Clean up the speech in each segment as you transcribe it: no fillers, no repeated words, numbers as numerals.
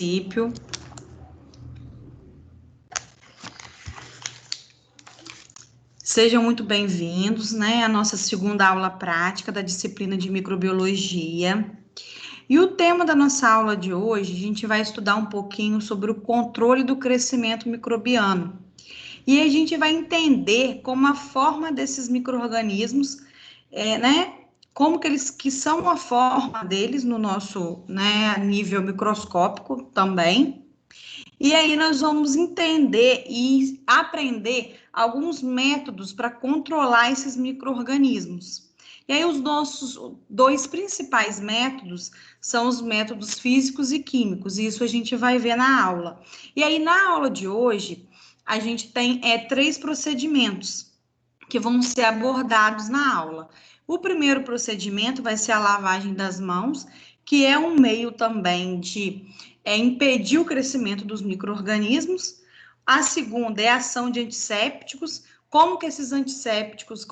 princípio. Sejam muito bem-vindos, né, à nossa segunda aula prática da disciplina de microbiologia. E o tema da nossa aula de hoje, a gente vai estudar um pouquinho sobre o controle do crescimento microbiano. E a gente vai entender como a forma desses micro-organismos, né, como que eles, que são a forma deles no nosso, né, a nível microscópico também. E aí nós vamos entender e aprender alguns métodos para controlar esses micro-organismos. E aí os nossos dois principais métodos são os métodos físicos e químicos, e isso a gente vai ver na aula. E aí na aula de hoje, a gente tem três procedimentos que vão ser abordados na aula. O primeiro procedimento vai ser a lavagem das mãos, que é um meio também de impedir o crescimento dos micro-organismos. A segunda é a ação de antissépticos, como que esses antissépticos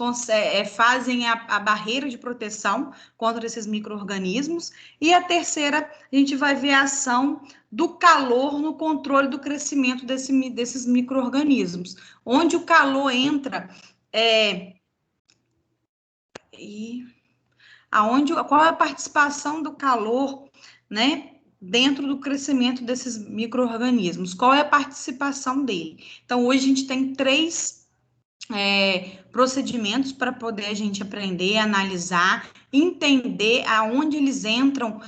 fazem a barreira de proteção contra esses micro-organismos. E a terceira, a gente vai ver a ação do calor no controle do crescimento desses micro-organismos, onde o calor entra qual é a participação do calor, né, dentro do crescimento desses micro-organismos, qual é a participação dele. Então, hoje a gente tem três procedimentos para poder a gente aprender, analisar, entender aonde eles entram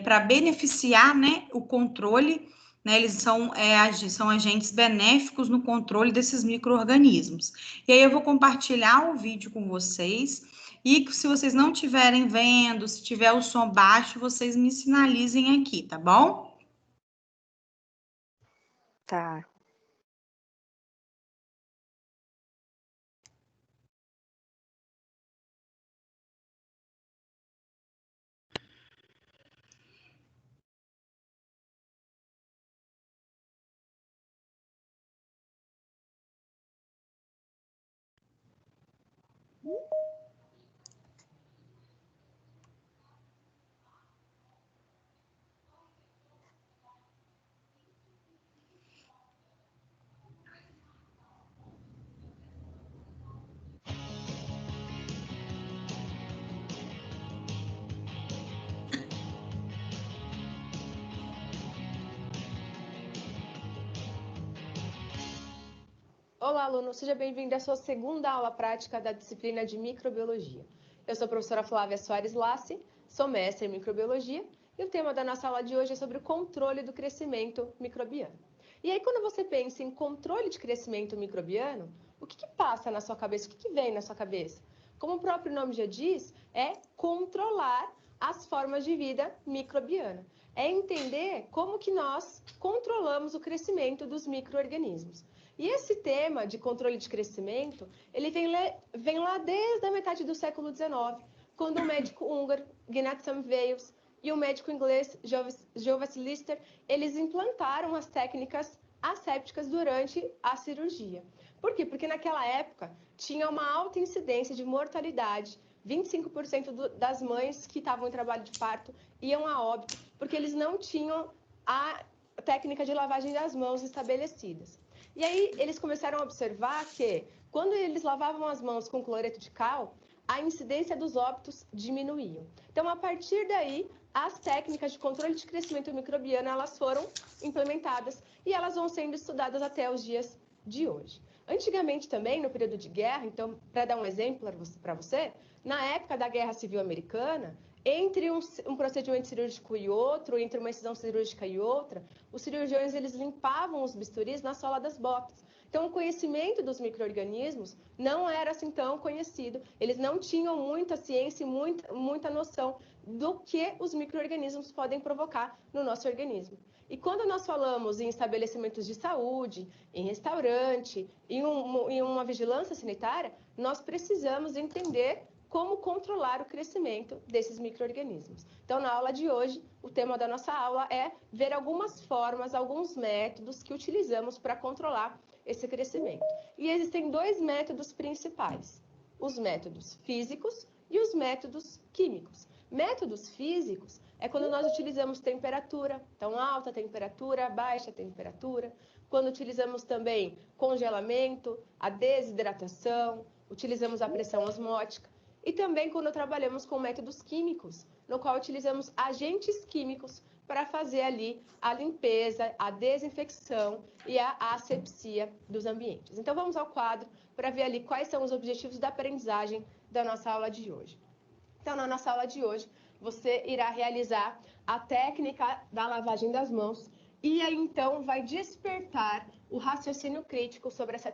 para beneficiar, né, o controle, né, eles são agentes benéficos no controle desses micro-organismos. E aí eu vou compartilhar o vídeo com vocês, e se vocês não estiverem vendo, se tiver o som baixo, vocês me sinalizem aqui, tá bom? Tá. Olá, aluno! Seja bem-vindo à sua segunda aula prática da disciplina de microbiologia. Eu sou a professora Flávia Soares Lassi, sou mestre em microbiologia e o tema da nossa aula de hoje é sobre o controle do crescimento microbiano. E aí, quando você pensa em controle de crescimento microbiano, o que passa na sua cabeça? O que vem na sua cabeça? Como o próprio nome já diz, é controlar as formas de vida microbiana. É entender como que nós controlamos o crescimento dos micro-organismos. E esse tema de controle de crescimento, ele vem lá desde a metade do século XIX, quando o médico húngaro Ignaz Semmelweis e o médico inglês Jonas Lister, eles implantaram as técnicas assépticas durante a cirurgia. Por quê? Porque naquela época tinha uma alta incidência de mortalidade, 25% das mães que estavam em trabalho de parto iam a óbito, porque eles não tinham a técnica de lavagem das mãos estabelecidas. E aí eles começaram a observar que, quando eles lavavam as mãos com cloreto de cal, a incidência dos óbitos diminuía. Então, a partir daí, as técnicas de controle de crescimento microbiano, elas foram implementadas e elas vão sendo estudadas até os dias de hoje. Antigamente também, no período de guerra, então, para dar um exemplo para você, na época da Guerra Civil Americana, entre um procedimento cirúrgico e outro, entre uma incisão cirúrgica e outra, os cirurgiões eles limpavam os bisturis na sola das botas. Então, o conhecimento dos micro-organismos não era assim tão conhecido. Eles não tinham muita ciência e muita noção do que os micro-organismos podem provocar no nosso organismo. E quando nós falamos em estabelecimentos de saúde, em restaurante, em uma vigilância sanitária, nós precisamos entender como controlar o crescimento desses micro-organismos. Então, na aula de hoje, o tema da nossa aula é ver algumas formas, alguns métodos que utilizamos para controlar esse crescimento. E existem dois métodos principais, os métodos físicos e os métodos químicos. Métodos físicos é quando nós utilizamos temperatura, então alta temperatura, baixa temperatura, quando utilizamos também congelamento, a desidratação, utilizamos a pressão osmótica e também quando trabalhamos com métodos químicos, no qual utilizamos agentes químicos para fazer ali a limpeza, a desinfecção e a asepsia dos ambientes. Então vamos ao quadro para ver ali quais são os objetivos da aprendizagem da nossa aula de hoje. Então, na nossa aula de hoje, você irá realizar a técnica da lavagem das mãos e aí, então, vai despertar o raciocínio crítico sobre essa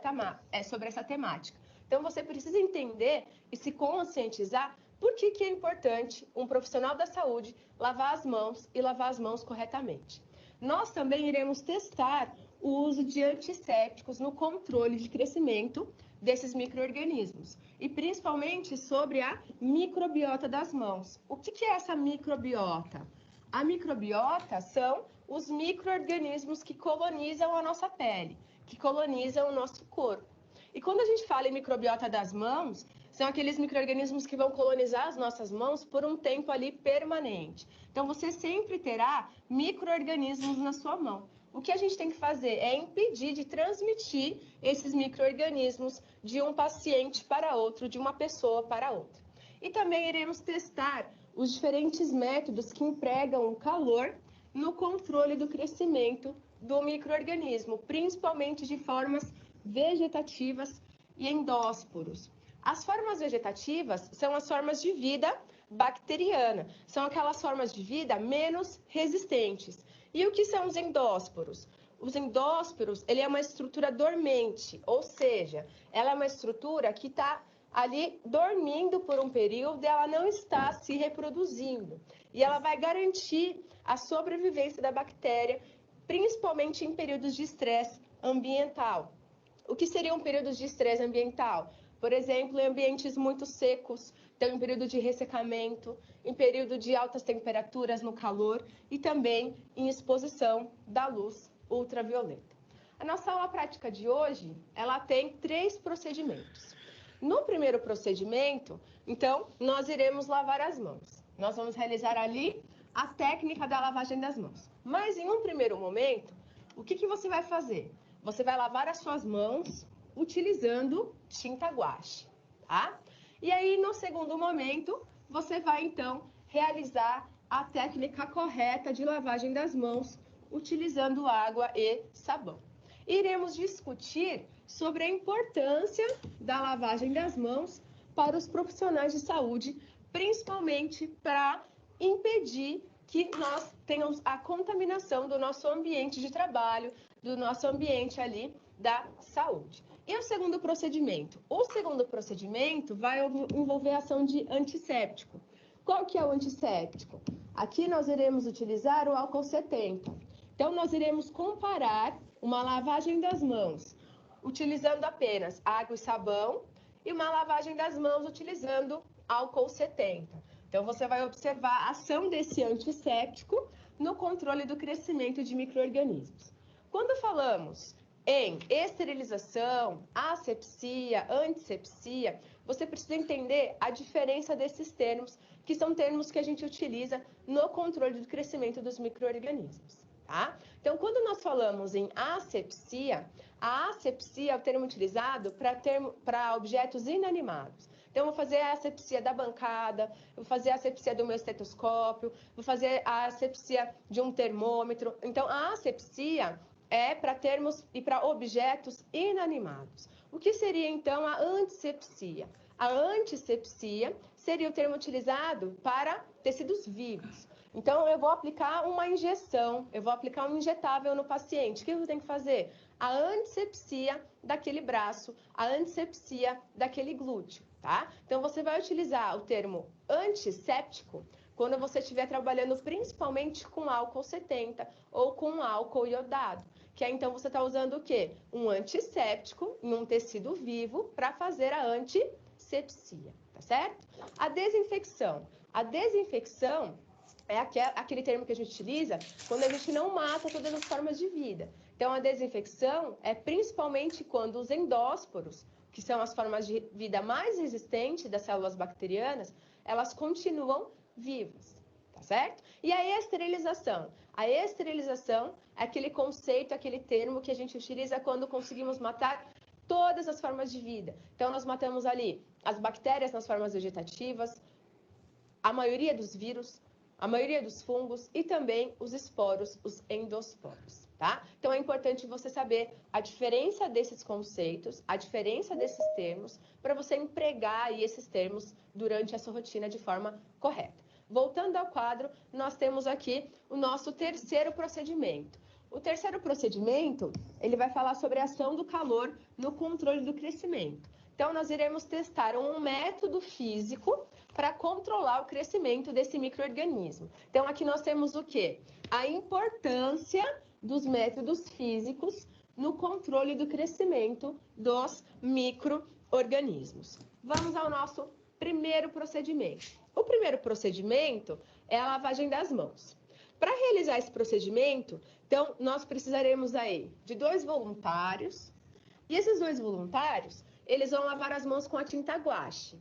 temática. Então, você precisa entender e se conscientizar por que é importante um profissional da saúde lavar as mãos e lavar as mãos corretamente. Nós também iremos testar o uso de antissépticos no controle de crescimento desses micro-organismos e principalmente sobre a microbiota das mãos. O que é essa microbiota? A microbiota são os micro-organismos que colonizam a nossa pele, que colonizam o nosso corpo. E quando a gente fala em microbiota das mãos, são aqueles micro-organismos que vão colonizar as nossas mãos por um tempo ali permanente. Então, você sempre terá micro-organismos na sua mão. O que a gente tem que fazer é impedir de transmitir esses micro-organismos de um paciente para outro, de uma pessoa para outra. E também iremos testar os diferentes métodos que empregam o calor no controle do crescimento do micro-organismo, principalmente de formas vegetativas e endósporos. As formas vegetativas são as formas de vida bacteriana, são aquelas formas de vida menos resistentes. E o que são os endósporos? Os endósporos, ele é uma estrutura dormente, ou seja, ela é uma estrutura que está ali dormindo por um período e ela não está se reproduzindo. E ela vai garantir a sobrevivência da bactéria, principalmente em períodos de estresse ambiental. O que seriam períodos de estresse ambiental? Por exemplo, em ambientes muito secos, então em período de ressecamento, em período de altas temperaturas no calor e também em exposição da luz ultravioleta. A nossa aula prática de hoje, ela tem 3 procedimentos. No primeiro procedimento, então, nós iremos lavar as mãos. Nós vamos realizar ali a técnica da lavagem das mãos. Mas em um primeiro momento, o que você vai fazer? Você vai lavar as suas mãos utilizando tinta guache, tá? E aí, no segundo momento, você vai, então, realizar a técnica correta de lavagem das mãos utilizando água e sabão. Iremos discutir sobre a importância da lavagem das mãos para os profissionais de saúde, principalmente para impedir que nós tenhamos a contaminação do nosso ambiente de trabalho, do nosso ambiente ali da saúde. E o segundo procedimento? O segundo procedimento vai envolver a ação de antisséptico. Qual que é o antisséptico? Aqui nós iremos utilizar o álcool 70. Então, nós iremos comparar uma lavagem das mãos utilizando apenas água e sabão e uma lavagem das mãos utilizando álcool 70. Então, você vai observar a ação desse antisséptico no controle do crescimento de micro-organismos. Quando falamos em esterilização, asepsia, antissepsia, você precisa entender a diferença desses termos, que são termos que a gente utiliza no controle do crescimento dos micro-organismos, tá? Então, quando nós falamos em asepsia, a asepsia é o termo utilizado para objetos inanimados. Então, eu vou fazer a asepsia da bancada, vou fazer a asepsia do meu estetoscópio, vou fazer a asepsia de um termômetro. Então, a asepsia é para termos e para objetos inanimados. O que seria, então, a antissepsia? A antissepsia seria o termo utilizado para tecidos vivos. Então, eu vou aplicar uma injeção, eu vou aplicar um injetável no paciente. O que eu tenho que fazer? A antissepsia daquele braço, a antissepsia daquele glúteo, tá? Então, você vai utilizar o termo antisséptico quando você estiver trabalhando principalmente com álcool 70 ou com álcool iodado, que aí então você está usando o quê? Um antisséptico em um tecido vivo para fazer a antissepsia, tá certo? A desinfecção. A desinfecção é aquele termo que a gente utiliza quando a gente não mata todas as formas de vida. Então, a desinfecção é principalmente quando os endósporos, que são as formas de vida mais resistentes das células bacterianas, elas continuam vivas, tá certo? E a esterilização? A esterilização é aquele conceito, aquele termo que a gente utiliza quando conseguimos matar todas as formas de vida. Então, nós matamos ali as bactérias nas formas vegetativas, a maioria dos vírus, a maioria dos fungos e também os esporos, os endosporos, tá? Então, é importante você saber a diferença desses conceitos, a diferença desses termos, para você empregar aí esses termos durante a sua rotina de forma correta. Voltando ao quadro, nós temos aqui o nosso terceiro procedimento. O terceiro procedimento, ele vai falar sobre a ação do calor no controle do crescimento. Então, nós iremos testar um método físico para controlar o crescimento desse micro-organismo. Então, aqui nós temos o quê? A importância dos métodos físicos no controle do crescimento dos micro-organismos. Vamos ao nosso primeiro procedimento. O primeiro procedimento é a lavagem das mãos. Para realizar esse procedimento, então, nós precisaremos aí de 2 voluntários. E esses 2 voluntários, eles vão lavar as mãos com a tinta guache.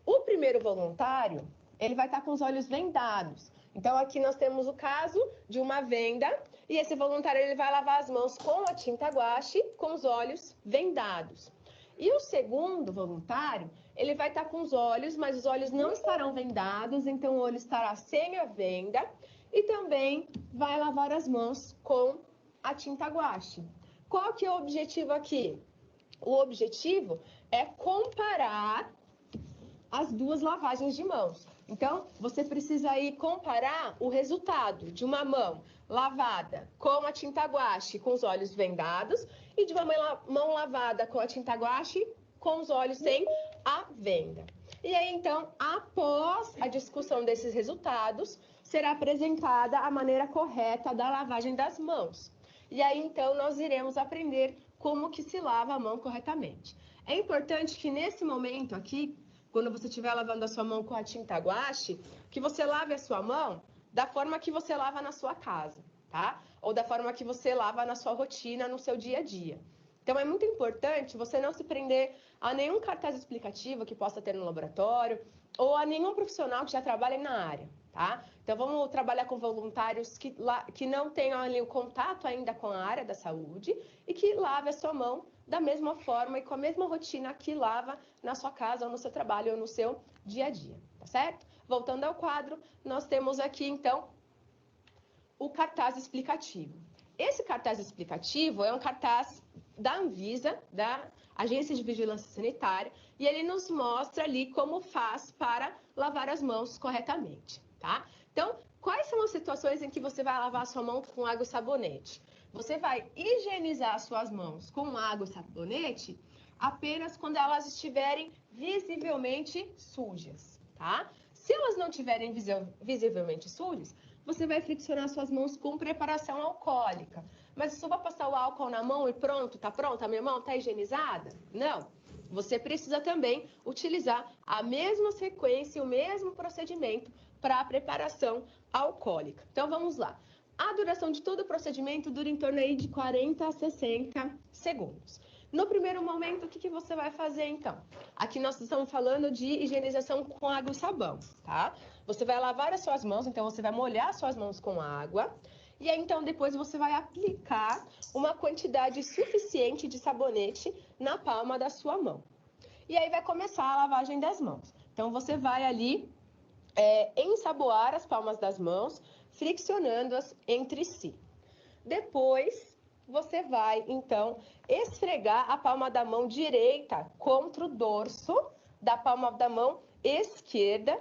O primeiro voluntário, ele vai estar com os olhos vendados. Então, aqui nós temos o caso de uma venda, e esse voluntário ele vai lavar as mãos com a tinta guache, com os olhos vendados. E o segundo voluntário, ele vai estar com os olhos, mas os olhos não estarão vendados, então o olho estará sem a venda, e também vai lavar as mãos com a tinta guache. Qual que é o objetivo aqui? O objetivo é comparar as 2 lavagens de mãos. Então, você precisa aí comparar o resultado de uma mão lavada com a tinta guache com os olhos vendados e de uma mão lavada com a tinta guache com os olhos sem a venda. E aí, então, após a discussão desses resultados, será apresentada a maneira correta da lavagem das mãos. E aí, então, nós iremos aprender como que se lava a mão corretamente. É importante que nesse momento aqui, quando você estiver lavando a sua mão com a tinta guache, que você lave a sua mão da forma que você lava na sua casa, tá? Ou da forma que você lava na sua rotina, no seu dia a dia. Então, é muito importante você não se prender a nenhum cartaz explicativo que possa ter no laboratório ou a nenhum profissional que já trabalhe na área, tá? Então, vamos trabalhar com voluntários que não tenham ali o contato ainda com a área da saúde e que lave a sua mão da mesma forma e com a mesma rotina que lava na sua casa, ou no seu trabalho, ou no seu dia a dia, tá certo? Voltando ao quadro, nós temos aqui, então, o cartaz explicativo. Esse cartaz explicativo é um cartaz da Anvisa, da Agência de Vigilância Sanitária, e ele nos mostra ali como faz para lavar as mãos corretamente, tá? Então, quais são as situações em que você vai lavar a sua mão com água e sabonete? Você vai higienizar suas mãos com água e sabonete apenas quando elas estiverem visivelmente sujas, tá? Se elas não estiverem visivelmente sujas, você vai friccionar suas mãos com preparação alcoólica. Mas só vai passar o álcool na mão e pronto, tá pronta? A minha mão tá higienizada? Não. Você precisa também utilizar a mesma sequência, o mesmo procedimento para a preparação alcoólica. Então, vamos lá. A duração de todo o procedimento dura em torno aí de 40 a 60 segundos. No primeiro momento, o que você vai fazer, então? Aqui nós estamos falando de higienização com água e sabão, tá? Você vai lavar as suas mãos, então você vai molhar as suas mãos com água. E aí, então, depois você vai aplicar uma quantidade suficiente de sabonete na palma da sua mão. E aí vai começar a lavagem das mãos. Então, você vai ali ensaboar as palmas das mãos, friccionando-as entre si. Depois, você vai, então, esfregar a palma da mão direita contra o dorso da palma da mão esquerda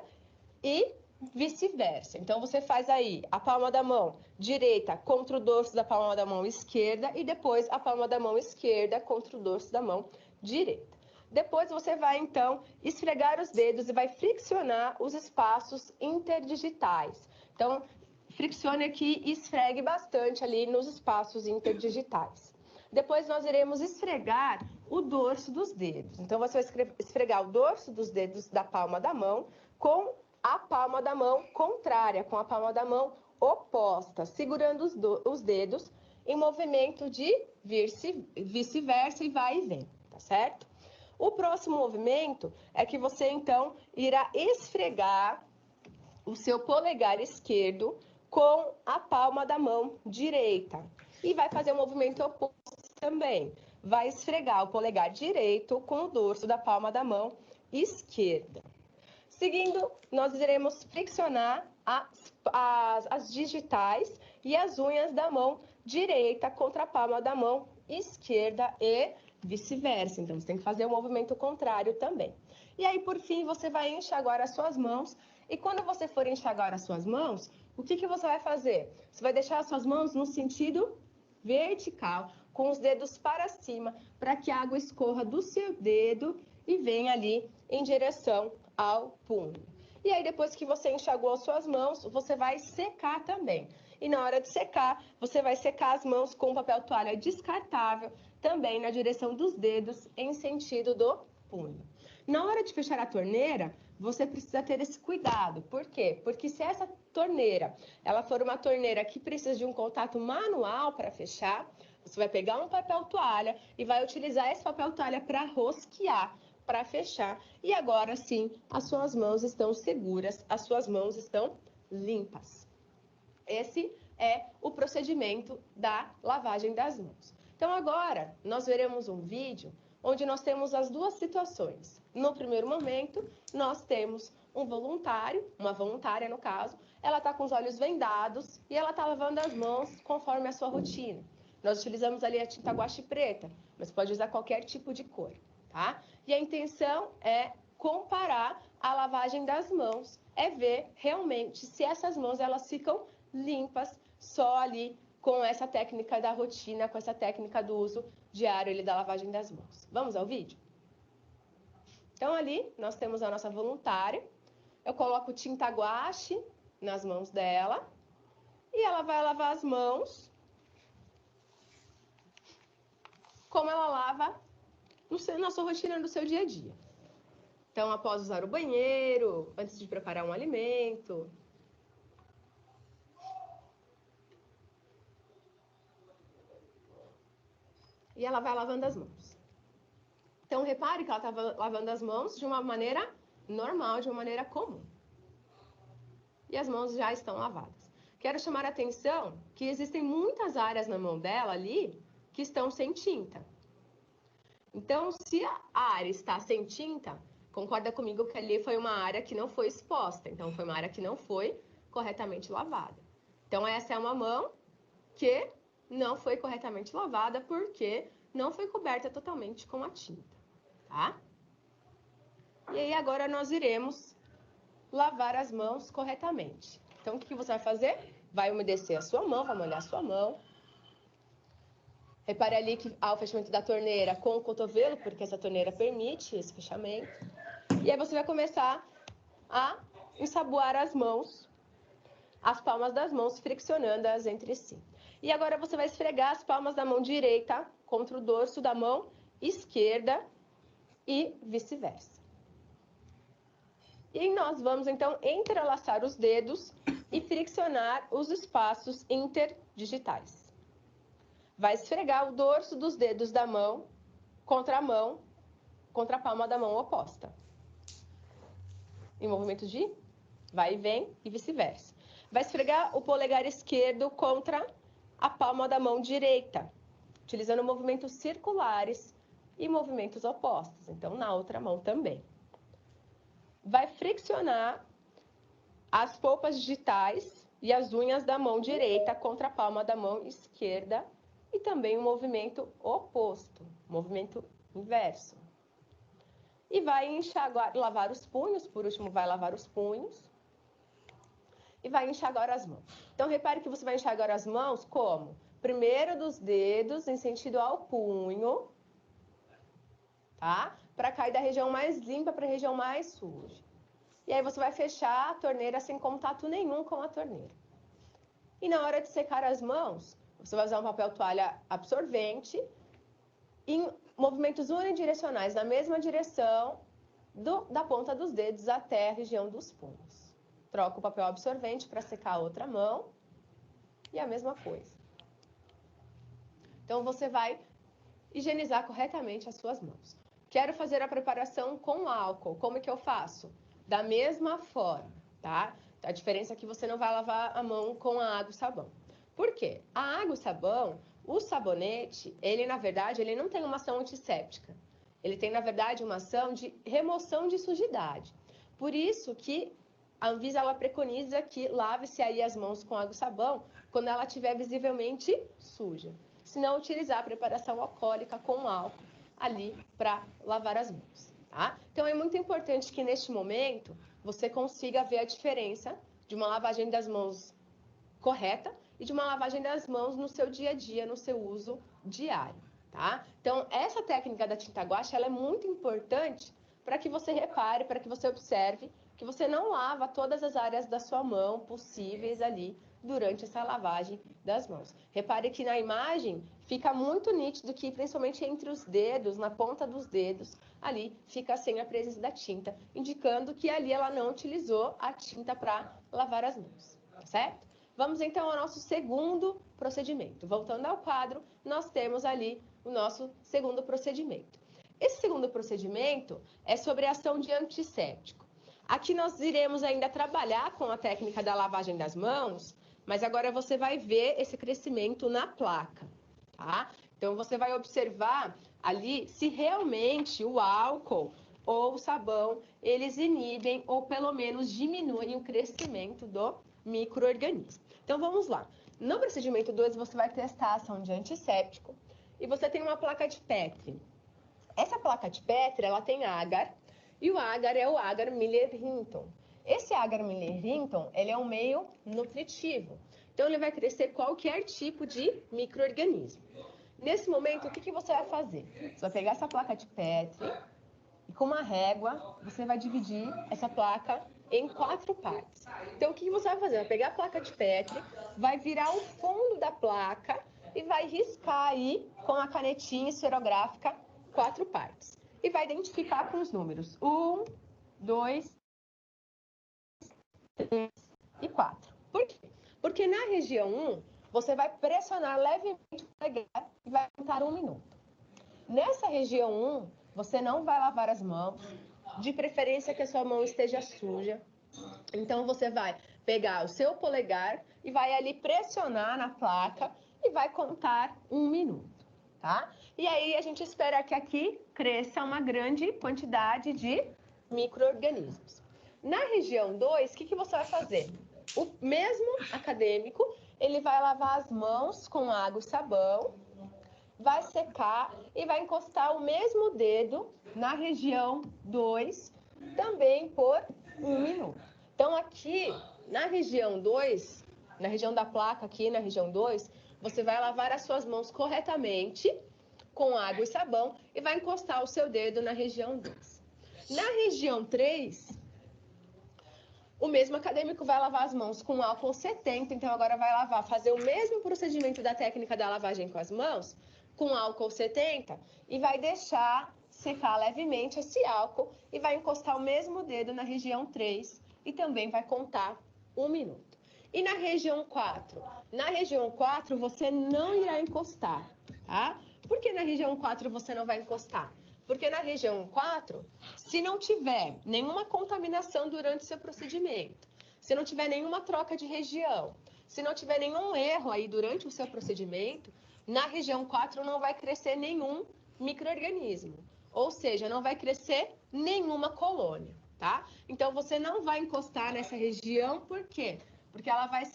e vice-versa. Então, você faz aí a palma da mão direita contra o dorso da palma da mão esquerda e depois a palma da mão esquerda contra o dorso da mão direita. Depois, você vai, então, esfregar os dedos e vai friccionar os espaços interdigitais. Então, friccione aqui e esfregue bastante ali nos espaços interdigitais. Depois, nós iremos esfregar o dorso dos dedos. Então, você vai esfregar o dorso dos dedos da palma da mão com a palma da mão contrária, com a palma da mão oposta, segurando os dedos em movimento de vice-versa e vai e vem, tá certo? O próximo movimento é que você, então, irá esfregar o seu polegar esquerdo com a palma da mão direita. E vai fazer o movimento oposto também. Vai esfregar o polegar direito com o dorso da palma da mão esquerda. Seguindo, nós iremos flexionar as digitais e as unhas da mão direita contra a palma da mão esquerda e vice-versa. Então, você tem que fazer o movimento contrário também. E aí, por fim, você vai enxaguar as suas mãos. E quando você for enxaguar as suas mãos, o que você vai fazer? Você vai deixar as suas mãos no sentido vertical, com os dedos para cima, para que a água escorra do seu dedo e venha ali em direção ao punho. E aí, depois que você enxagou as suas mãos, você vai secar também. E na hora de secar, você vai secar as mãos com papel toalha descartável, também na direção dos dedos, em sentido do punho. Na hora de fechar a torneira, você precisa ter esse cuidado. Por quê? Porque se essa torneira, ela for uma torneira que precisa de um contato manual para fechar, você vai pegar um papel toalha e vai utilizar esse papel toalha para rosquear, para fechar. E agora sim, as suas mãos estão seguras, as suas mãos estão limpas. Esse é o procedimento da lavagem das mãos. Então agora nós veremos um vídeo onde nós temos as duas situações. No primeiro momento, nós temos um voluntário, uma voluntária no caso, ela está com os olhos vendados e ela está lavando as mãos conforme a sua rotina. Nós utilizamos ali a tinta guache preta, mas pode usar qualquer tipo de cor, tá? E a intenção é comparar a lavagem das mãos, é ver realmente se essas mãos elas ficam limpas só ali com essa técnica da rotina, com essa técnica do uso diário ali da lavagem das mãos. Vamos ao vídeo? Então ali nós temos a nossa voluntária. Eu coloco tinta guache nas mãos dela e ela vai lavar as mãos como ela lava na sua rotina, no seu dia a dia. Então, após usar o banheiro, antes de preparar um alimento. E ela vai lavando as mãos. Então, repare que ela está lavando as mãos de uma maneira normal, de uma maneira comum. E as mãos já estão lavadas. Quero chamar a atenção que existem muitas áreas na mão dela ali que estão sem tinta. Então, se a área está sem tinta, concorda comigo que ali foi uma área que não foi exposta. Então, foi uma área que não foi corretamente lavada. Então, essa é uma mão que não foi corretamente lavada porque não foi coberta totalmente com a tinta, tá? E aí, agora nós iremos lavar as mãos corretamente. Então, o que você vai fazer? Vai umedecer a sua mão, vai molhar a sua mão. Repare ali que há o fechamento da torneira com o cotovelo, porque essa torneira permite esse fechamento. E aí você vai começar a ensaboar as mãos, as palmas das mãos, friccionando-as entre si. E agora você vai esfregar as palmas da mão direita contra o dorso da mão esquerda e vice-versa. E nós vamos, então, entrelaçar os dedos e friccionar os espaços interdigitais. Vai esfregar o dorso dos dedos da mão, contra a palma da mão oposta. Em movimentos de vai e vem e vice-versa. Vai esfregar o polegar esquerdo contra a palma da mão direita, utilizando movimentos circulares e movimentos opostos. Então, na outra mão também. Vai friccionar as polpas digitais e as unhas da mão direita contra a palma da mão esquerda e também um movimento oposto, movimento inverso. E vai enxaguar, lavar os punhos, por último vai lavar os punhos. E vai enxaguar as mãos. Então, repare que você vai enxaguar as mãos como? Primeiro dos dedos em sentido ao punho, tá? Para cair da região mais limpa para a região mais suja. E aí você vai fechar a torneira sem contato nenhum com a torneira. E na hora de secar as mãos, você vai usar um papel toalha absorvente em movimentos unidirecionais, na mesma direção da ponta dos dedos até a região dos punhos. Troca o papel absorvente para secar a outra mão e a mesma coisa. Então, você vai higienizar corretamente as suas mãos. Quero fazer a preparação com álcool. Como que eu faço? Da mesma forma, tá? A diferença é que você não vai lavar a mão com a água e sabão. Por quê? A água e sabão, o sabonete, ele na verdade, ele não tem uma ação antisséptica. Ele tem, na verdade, uma ação de remoção de sujidade. Por isso que a Anvisa ela preconiza que lave-se aí as mãos com água e sabão quando ela estiver visivelmente suja. Se não, utilizar a preparação alcoólica com álcool ali para lavar as mãos, tá? Então, é muito importante que neste momento você consiga ver a diferença de uma lavagem das mãos correta e de uma lavagem das mãos no seu dia a dia, no seu uso diário, tá? Então, essa técnica da tinta guache, ela é muito importante para que você repare, para que você observe que você não lava todas as áreas da sua mão possíveis ali durante essa lavagem das mãos. Repare que na imagem fica muito nítido que, principalmente entre os dedos, na ponta dos dedos, ali fica sem a presença da tinta, indicando que ali ela não utilizou a tinta para lavar as mãos, tá certo? Vamos então ao nosso segundo procedimento. Voltando ao quadro, nós temos ali o nosso segundo procedimento. Esse segundo procedimento é sobre a ação de antisséptico. Aqui nós iremos ainda trabalhar com a técnica da lavagem das mãos, mas agora você vai ver esse crescimento na placa, tá? Então, você vai observar ali se realmente o álcool ou o sabão, eles inibem ou pelo menos diminuem o crescimento do micro-organismo. Então, vamos lá. No procedimento 2, você vai testar a ação de antisséptico e você tem uma placa de Petri. Essa placa de Petri, ela tem agar, e o agar é o agar Miller-Hinton. Esse agar Miller-Hinton, ele é um meio nutritivo. Então, ele vai crescer qualquer tipo de micro-organismo. Nesse momento, o que você vai fazer? Você vai pegar essa placa de Petri e com uma régua, você vai dividir essa placa em 4 partes. Então, o que você vai fazer? Vai pegar a placa de Petri, vai virar o fundo da placa e vai riscar aí com a canetinha esferográfica 4 partes. E vai identificar com os números 1, 2, 3 e 4. Por quê? Porque na região 1, você vai pressionar levemente o polegar e vai contar 1 minuto. Nessa região 1, você não vai lavar as mãos, de preferência que a sua mão esteja suja. Então, você vai pegar o seu polegar e vai ali pressionar na placa e vai contar 1 minuto, tá? E aí, a gente espera que aqui cresça uma grande quantidade de micro-organismos. Na região 2, o que você vai fazer? O mesmo acadêmico, ele vai lavar as mãos com água e sabão, vai secar e vai encostar o mesmo dedo na região 2, também por 1 minuto. Então, aqui na região 2, na região da placa aqui, na região 2, você vai lavar as suas mãos corretamente com água e sabão e vai encostar o seu dedo na região 2. Na região 3, o mesmo acadêmico vai lavar as mãos com álcool 70, então agora vai lavar, fazer o mesmo procedimento da técnica da lavagem com as mãos, com álcool 70, e vai deixar secar levemente esse álcool e vai encostar o mesmo dedo na região 3 e também vai contar 1 minuto. E na região 4? Na região 4 você não irá encostar, tá? Por que na região 4 você não vai encostar? Porque na região 4, se não tiver nenhuma contaminação durante o seu procedimento, se não tiver nenhuma troca de região, se não tiver nenhum erro aí durante o seu procedimento, na região 4 não vai crescer nenhum micro-organismo. Ou seja, não vai crescer nenhuma colônia, tá? Então, você não vai encostar nessa região, por quê? Porque ela vai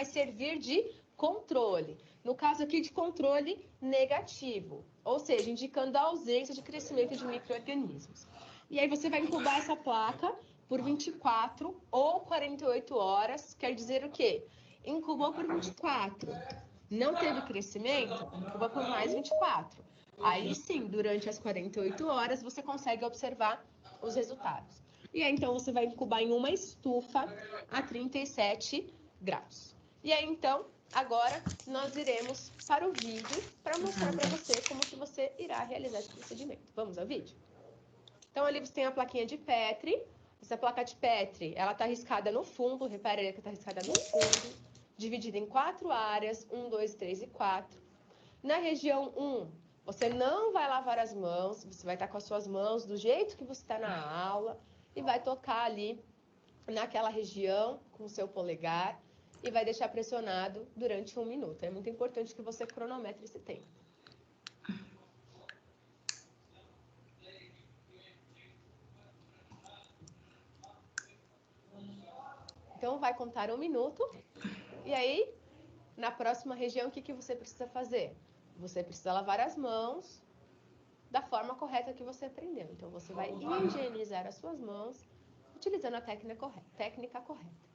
servir de controle. No caso aqui, de controle negativo, ou seja, indicando a ausência de crescimento de micro-organismos. E aí você vai incubar essa placa por 24 ou 48 horas, quer dizer o quê? Incubou por 24, não teve crescimento, incuba por mais 24. Aí sim, durante as 48 horas, você consegue observar os resultados. E aí, então, você vai incubar em uma estufa a 37 graus. E aí, então, agora nós iremos para o vídeo para mostrar para você como que você irá realizar esse procedimento. Vamos ao vídeo? Então, ali você tem a plaquinha de Petri. Essa placa de Petri, ela está riscada no fundo, repare que está riscada no fundo, dividida em 4 áreas, 1, 2, 3 e 4. Na região 1, você não vai lavar as mãos, você vai estar com as suas mãos do jeito que você está na aula e vai tocar ali naquela região com o seu polegar e vai deixar pressionado durante 1 minuto. É muito importante que você cronometre esse tempo. Então, vai contar 1 minuto. E aí, na próxima região, o que você precisa fazer? Você precisa lavar as mãos da forma correta que você aprendeu. Então, você vai higienizar as suas mãos utilizando a técnica correta.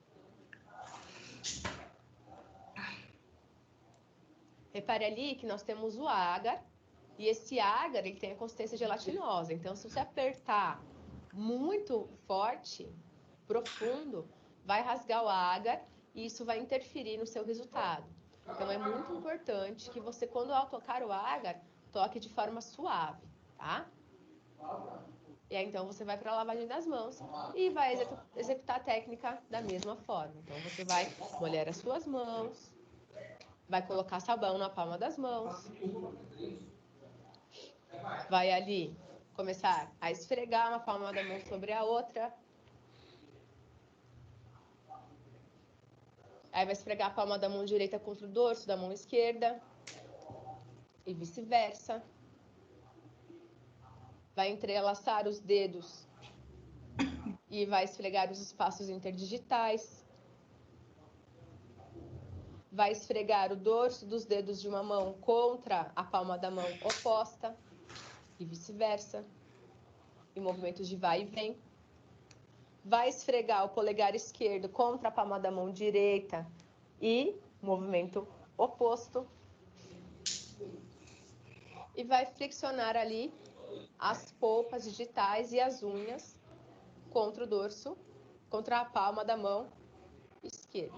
Repare ali que nós temos o agar, e esse agar ele tem a consistência gelatinosa. Então, se você apertar muito forte, profundo, vai rasgar o agar e isso vai interferir no seu resultado. Então, é muito importante que você, quando ao tocar o agar, toque de forma suave, tá? E aí, então, você vai para a lavagem das mãos e vai executar a técnica da mesma forma. Então, você vai molhar as suas mãos, vai colocar sabão na palma das mãos, vai ali começar a esfregar uma palma da mão sobre a outra. Aí vai esfregar a palma da mão direita contra o dorso da mão esquerda e vice-versa. Vai entrelaçar os dedos e vai esfregar os espaços interdigitais. Vai esfregar o dorso dos dedos de uma mão contra a palma da mão oposta e vice-versa. Em movimentos de vai e vem. Vai esfregar o polegar esquerdo contra a palma da mão direita e movimento oposto. E vai flexionar ali as polpas digitais e as unhas contra o dorso, contra a palma da mão esquerda.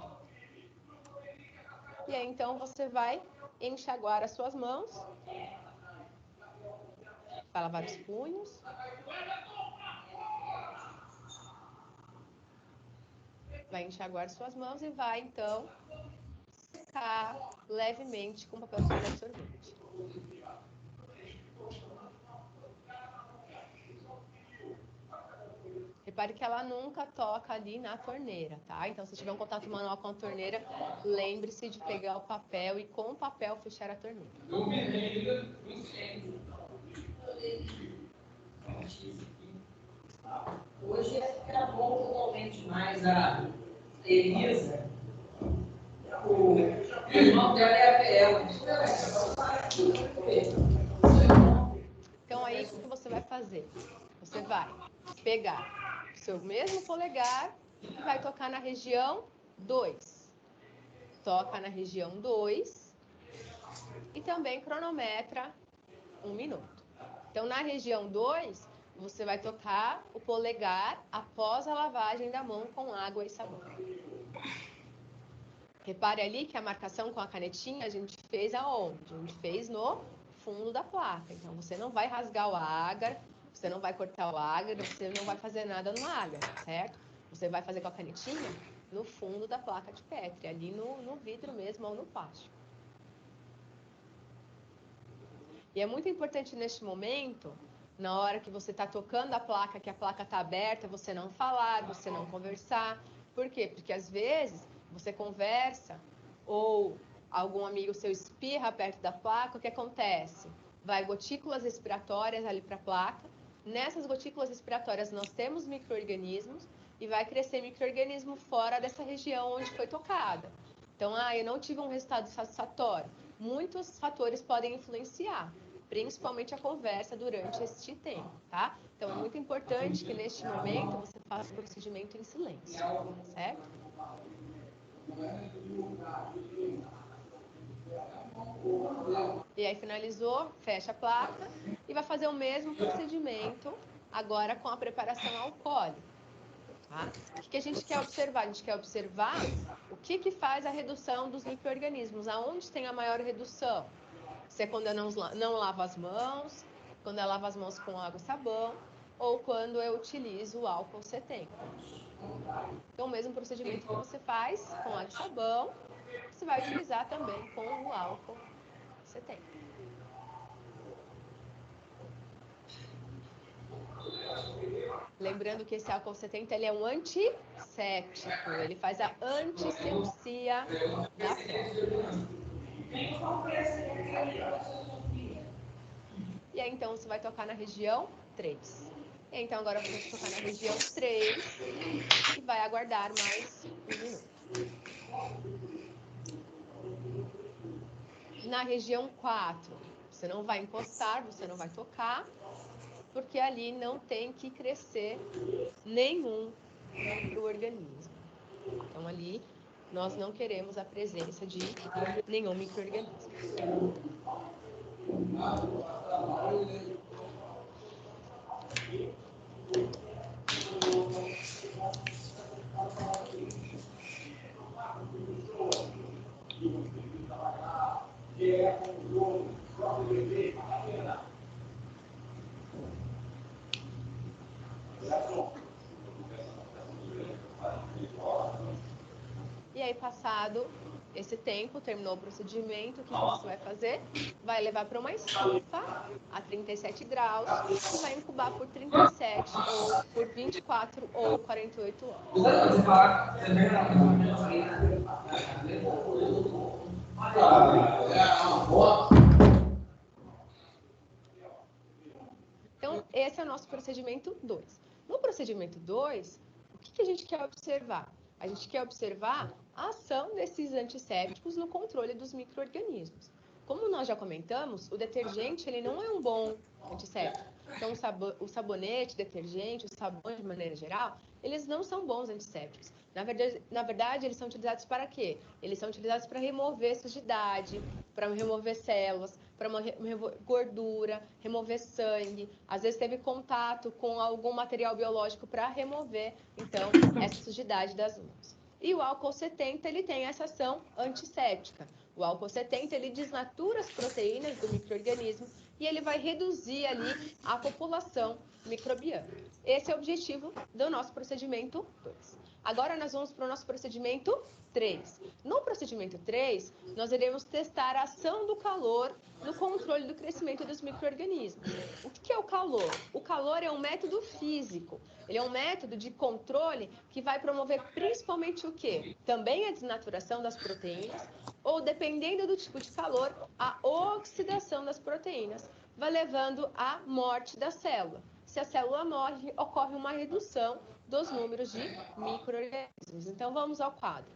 E aí, então, você vai enxaguar as suas mãos. Vai lavar os punhos. Vai enxaguar suas mãos e vai, então, secar levemente com papel toalha absorvente. Repare que ela nunca toca ali na torneira, tá? Então, se tiver um contato manual com a torneira, lembre-se de pegar o papel e com o papel fechar a torneira. Hoje era bom totalmente mais a Elisa, o irmão dela é a Bel. Então, aí, o que você vai fazer? Você vai pegar o seu mesmo polegar e vai tocar na região 2. Toca na região 2 e também cronometra 1 minuto. Então, na região 2, você vai tocar o polegar após a lavagem da mão com água e sabão. Repare ali que a marcação com a canetinha a gente fez aonde? A gente fez no fundo da placa. Então, você não vai rasgar o agar, você não vai cortar o agar, você não vai fazer nada no agar, certo? Você vai fazer com a canetinha no fundo da placa de Petri, ali no vidro mesmo ou no plástico. E é muito importante neste momento, na hora que você está tocando a placa, que a placa está aberta, você não falar, você não conversar. Por quê? Porque às vezes você conversa ou algum amigo seu espirra perto da placa, o que acontece? Vai gotículas respiratórias ali para a placa. Nessas gotículas respiratórias nós temos micro-organismos e vai crescer micro-organismo fora dessa região onde foi tocada. Então, eu não tive um resultado satisfatório. Muitos fatores podem influenciar, principalmente a conversa durante este tempo, tá? Então, é muito importante que neste momento você faça o procedimento em silêncio, certo? E aí finalizou, fecha a placa e vai fazer o mesmo procedimento agora com a preparação alcoólica, tá? O que a gente quer observar? A gente quer observar o que faz a redução dos micro-organismos, aonde tem a maior redução. Se é quando eu não lavo as mãos, quando eu lavo as mãos com água e sabão, ou quando eu utilizo o álcool 70. Então, o mesmo procedimento que você faz com água e sabão, você vai utilizar também com o álcool 70. Lembrando que esse álcool 70 ele é um antisséptico, ele faz a antisepsia da fralda. E aí, então, você vai tocar na região 3. E aí, então, agora você vai tocar na região 3 e vai aguardar mais um minuto. Na região 4, você não vai encostar, você não vai tocar, porque ali não tem que crescer nenhum micro-organismo. Então, ali, nós não queremos a presença de nenhum micro-organismo. E aí, passado esse tempo, terminou o procedimento, o que você vai fazer? Vai levar para uma estufa a 37 graus e vai incubar por 37 ou por 24 ou 48 horas. Então, esse é o nosso procedimento 2. No procedimento 2, o que a gente quer observar? A gente quer observar a ação desses antissépticos no controle dos micro-organismos. Como nós já comentamos, o detergente ele não é um bom antisséptico. Então, o sabonete, o detergente, os sabões de maneira geral, eles não são bons antissépticos. Na verdade, eles são utilizados para quê? Eles são utilizados para remover sujidade, para remover células, para remover gordura, remover sangue. Às vezes teve contato com algum material biológico para remover, então, essa sujidade das mãos. E o álcool 70, ele tem essa ação antisséptica. O álcool 70, ele desnatura as proteínas do micro-organismo e ele vai reduzir ali a população microbiana. Esse é o objetivo do nosso procedimento 2. Agora nós vamos para o nosso procedimento 3. No procedimento 3, nós iremos testar a ação do calor no controle do crescimento dos micro-organismos. O que é o calor? O calor é um método físico. Ele é um método de controle que vai promover principalmente o quê? Também a desnaturação das proteínas, ou dependendo do tipo de calor, a oxidação das proteínas, vai levando à morte da célula. Se a célula morre, ocorre uma redução dos números de micro-organismos. Então, vamos ao quadro.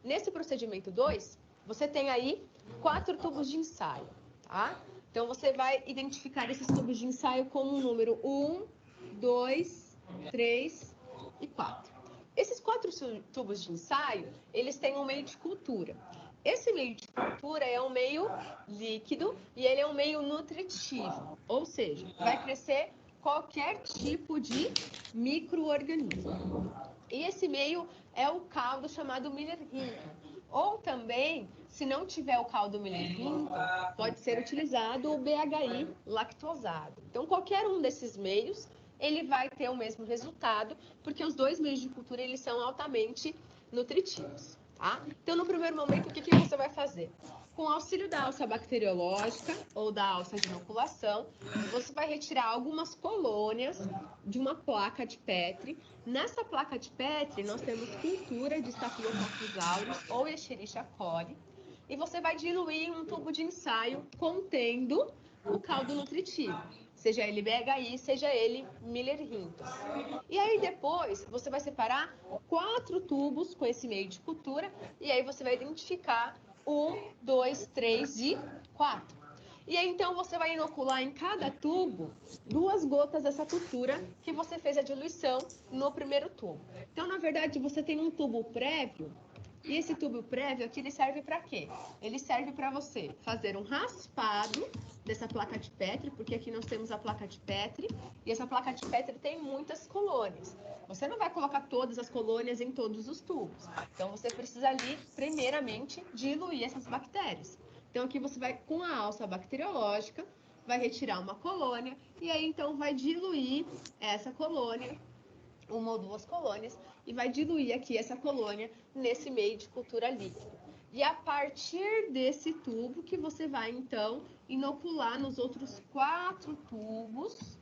Nesse procedimento 2, você tem aí 4 tubos de ensaio, tá? Então, você vai identificar esses tubos de ensaio como o número 1, 2, 3 e 4. Esses 4 tubos de ensaio, eles têm um meio de cultura. Esse meio de cultura é um meio líquido e ele é um meio nutritivo, ou seja, vai crescer qualquer tipo de micro-organismo. E esse meio é o caldo chamado Miller-Hinton. Ou também, se não tiver o caldo Miller-Hinton, pode ser utilizado o BHI lactosado. Então, qualquer um desses meios, ele vai ter o mesmo resultado, porque os dois meios de cultura, eles são altamente nutritivos, tá? Então, no primeiro momento, o que você vai fazer? Com o auxílio da alça bacteriológica ou da alça de inoculação, você vai retirar algumas colônias de uma placa de Petri. Nessa placa de Petri, nós temos cultura de Staphylococcus aureus ou Escherichia coli. E você vai diluir em um tubo de ensaio contendo o caldo nutritivo, seja ele BHI, seja ele Miller-Hinton. E aí depois, você vai separar 4 tubos com esse meio de cultura e aí você vai identificar 1, 2, 3 e 4. E aí, então, você vai inocular em cada tubo 2 gotas dessa cultura que você fez a diluição no primeiro tubo. Então, na verdade, você tem um tubo prévio, e esse tubo prévio aqui, ele serve para quê? Ele serve para você fazer um raspado dessa placa de Petri, porque aqui nós temos a placa de Petri, e essa placa de Petri tem muitas colônias. Você não vai colocar todas as colônias em todos os tubos. Então, você precisa ali, primeiramente, diluir essas bactérias. Então, aqui você vai, com a alça bacteriológica, vai retirar uma colônia, e aí, então, vai diluir essa colônia, 1 ou 2 colônias, e vai diluir aqui essa colônia nesse meio de cultura líquida. E a partir desse tubo que você vai, então, inocular nos outros 4 tubos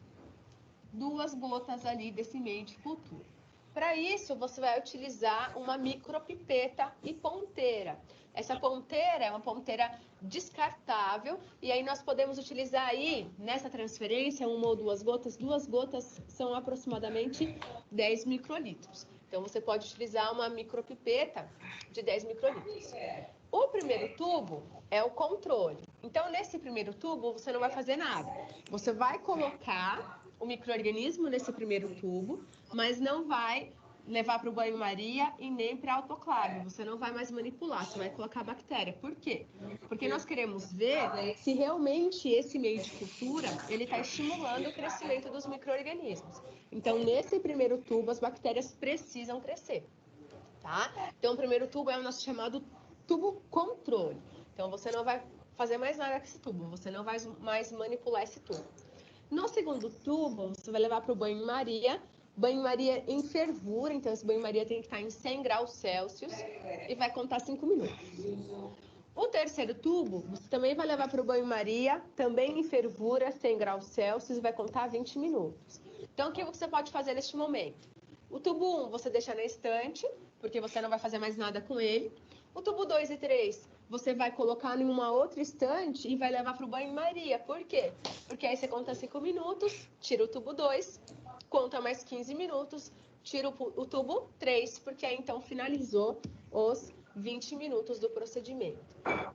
2 gotas ali desse meio de cultura. Para isso, você vai utilizar uma micropipeta e ponteira. Essa ponteira é uma ponteira descartável e aí nós podemos utilizar aí, nessa transferência, 1 ou 2 gotas. 2 gotas são aproximadamente 10 microlitros. Então, você pode utilizar uma micropipeta de 10 microlitros. O primeiro tubo é o controle. Então, nesse primeiro tubo, você não vai fazer nada. Você vai colocar o micro-organismo nesse primeiro tubo, mas não vai levar para o banho-maria e nem para a autoclave. Você não vai mais manipular, você vai colocar a bactéria. Por quê? Porque nós queremos ver se realmente esse meio de cultura ele está estimulando o crescimento dos micro-organismos. Então, nesse primeiro tubo, as bactérias precisam crescer, tá? Então, o primeiro tubo é o nosso chamado tubo controle. Então, você não vai fazer mais nada com esse tubo, você não vai mais manipular esse tubo. No segundo tubo, você vai levar para o banho-maria. Banho-maria em fervura, então esse banho-maria tem que estar em 100 graus Celsius e vai contar 5 minutos. O terceiro tubo, você também vai levar para o banho-maria, também em fervura, 100 graus Celsius e vai contar 20 minutos. Então, o que você pode fazer neste momento? O tubo 1 você deixa na estante, porque você não vai fazer mais nada com ele. O tubo 2 e 3 você vai colocar em uma outra estante e vai levar para o banho-maria. Por quê? Porque aí você conta 5 minutos, tira o tubo 2, conta mais 15 minutos, tira o tubo 3, porque aí então finalizou os 20 minutos do procedimento.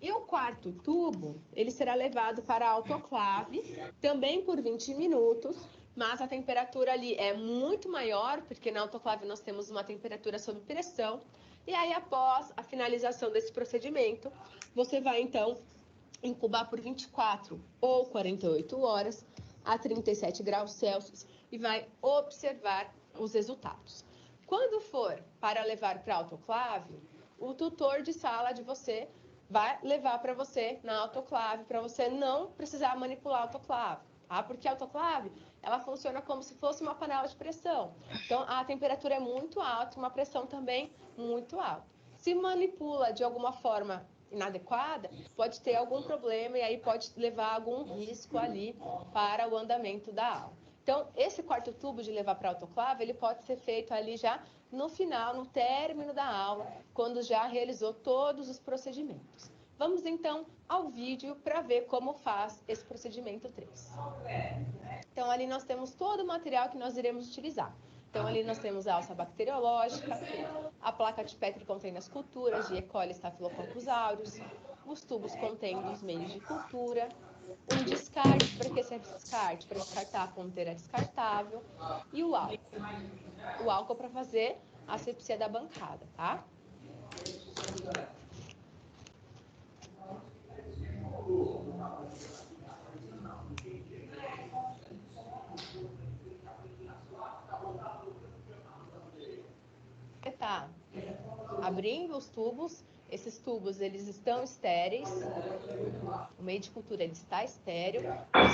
E o quarto tubo, ele será levado para a autoclave, também por 20 minutos, mas a temperatura ali é muito maior, porque na autoclave nós temos uma temperatura sob pressão. E aí, após a finalização desse procedimento, você vai, então, incubar por 24 ou 48 horas a 37 graus Celsius e vai observar os resultados. Quando for para levar para a autoclave, o tutor de sala de você vai levar para você na autoclave, para você não precisar manipular a autoclave, tá? Porque a autoclave, ela funciona como se fosse uma panela de pressão. Então, a temperatura é muito alta, uma pressão também muito alta. Se manipula de alguma forma inadequada, pode ter algum problema e aí pode levar algum risco ali para o andamento da aula. Então, esse quarto tubo de levar para a autoclave, ele pode ser feito ali já no final, no término da aula, quando já realizou todos os procedimentos. Vamos então ao vídeo para ver como faz esse procedimento 3. Então, ali nós temos todo o material que nós iremos utilizar. Então, ali nós temos a alça bacteriológica, a placa de Petri contendo as culturas de E. coli e Staphylococcus aureus, os tubos contendo os meios de cultura, um descarte, para que serve esse descarte? Para descartar a ponteira descartável, e o álcool. O álcool para fazer a asepsia da bancada, tá? Você tá abrindo os tubos, esses tubos eles estão estéreis, o meio de cultura ele está estéreo,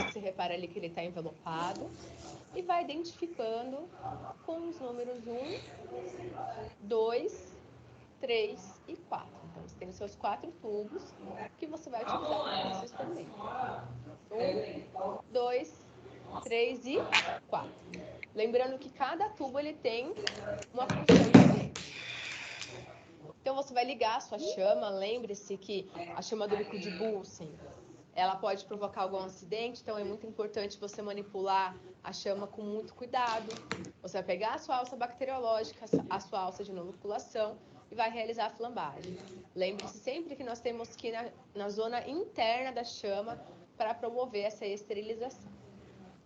você repara ali que ele está envelopado, e vai identificando com os números 1, 2, 3 e 4. Então, você tem os seus 4 tubos que você vai utilizar para esse experimento. 1, 2, 3 e 4. Lembrando que cada tubo ele tem uma função diferente. Então, você vai ligar a sua chama. Lembre-se que a chama do líquido de Bunsen, ela pode provocar algum acidente, então é muito importante você manipular a chama com muito cuidado. Você vai pegar a sua alça bacteriológica, a sua alça de inoculação e vai realizar a flambagem. Lembre-se sempre que nós temos que ir na zona interna da chama para promover essa esterilização.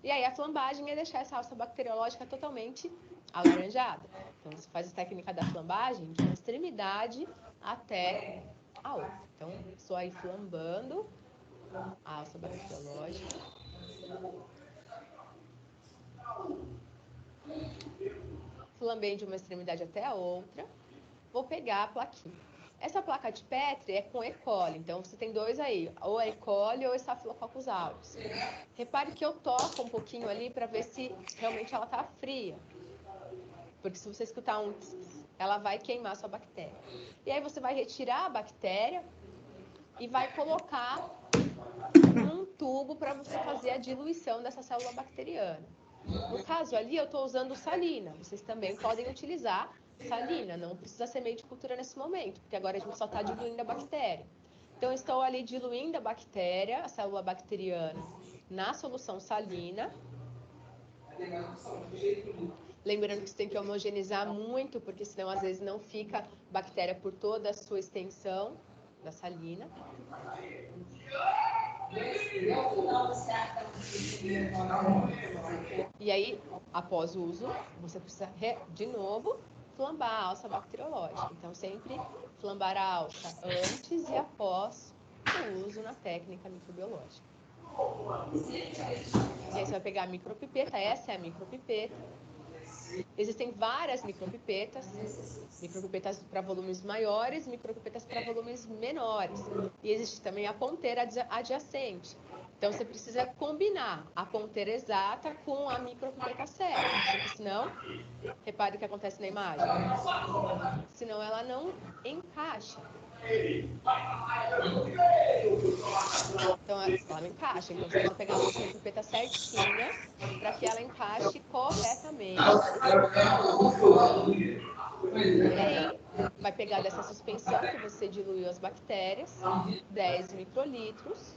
E aí a flambagem é deixar essa alça bacteriológica totalmente alaranjada. Então você faz a técnica da flambagem de uma extremidade até a outra. Então, estou aí flambando a alça bacteriológica. Flambei de uma extremidade até a outra. Vou pegar a plaquinha. Essa placa de Petri é com E. coli, então você tem 2 aí, ou E. coli ou Staphylococcus aureus. Repare que eu toco um pouquinho ali para ver se realmente ela está fria. Porque se você escutar um tss, ela vai queimar a sua bactéria. E aí você vai retirar a bactéria e vai colocar num tubo para você fazer a diluição dessa célula bacteriana. No caso ali, eu estou usando salina. Vocês também podem utilizar salina. Não precisa ser meio de cultura nesse momento, porque agora a gente só está diluindo a bactéria. Então, eu estou ali diluindo a bactéria, a célula bacteriana, na solução salina. Lembrando que você tem que homogeneizar muito, porque senão às vezes não fica bactéria por toda a sua extensão da salina. E aí, após o uso, você precisa, de novo, flambar a alça bacteriológica. Então, sempre flambar a alça antes e após o uso na técnica microbiológica. E aí você vai pegar a micropipeta, essa é a micropipeta. Existem várias micropipetas para volumes maiores, micropipetas para volumes menores. E existe também a ponteira adjacente. Então, você precisa combinar a ponteira exata com a micropipeta certa, porque senão, repare o que acontece na imagem, senão ela não encaixa. Então, ela não encaixa, então você precisa pegar a micropipeta certinha para que ela encaixe corretamente. E aí, vai pegar dessa suspensão que você diluiu as bactérias, 10 microlitros.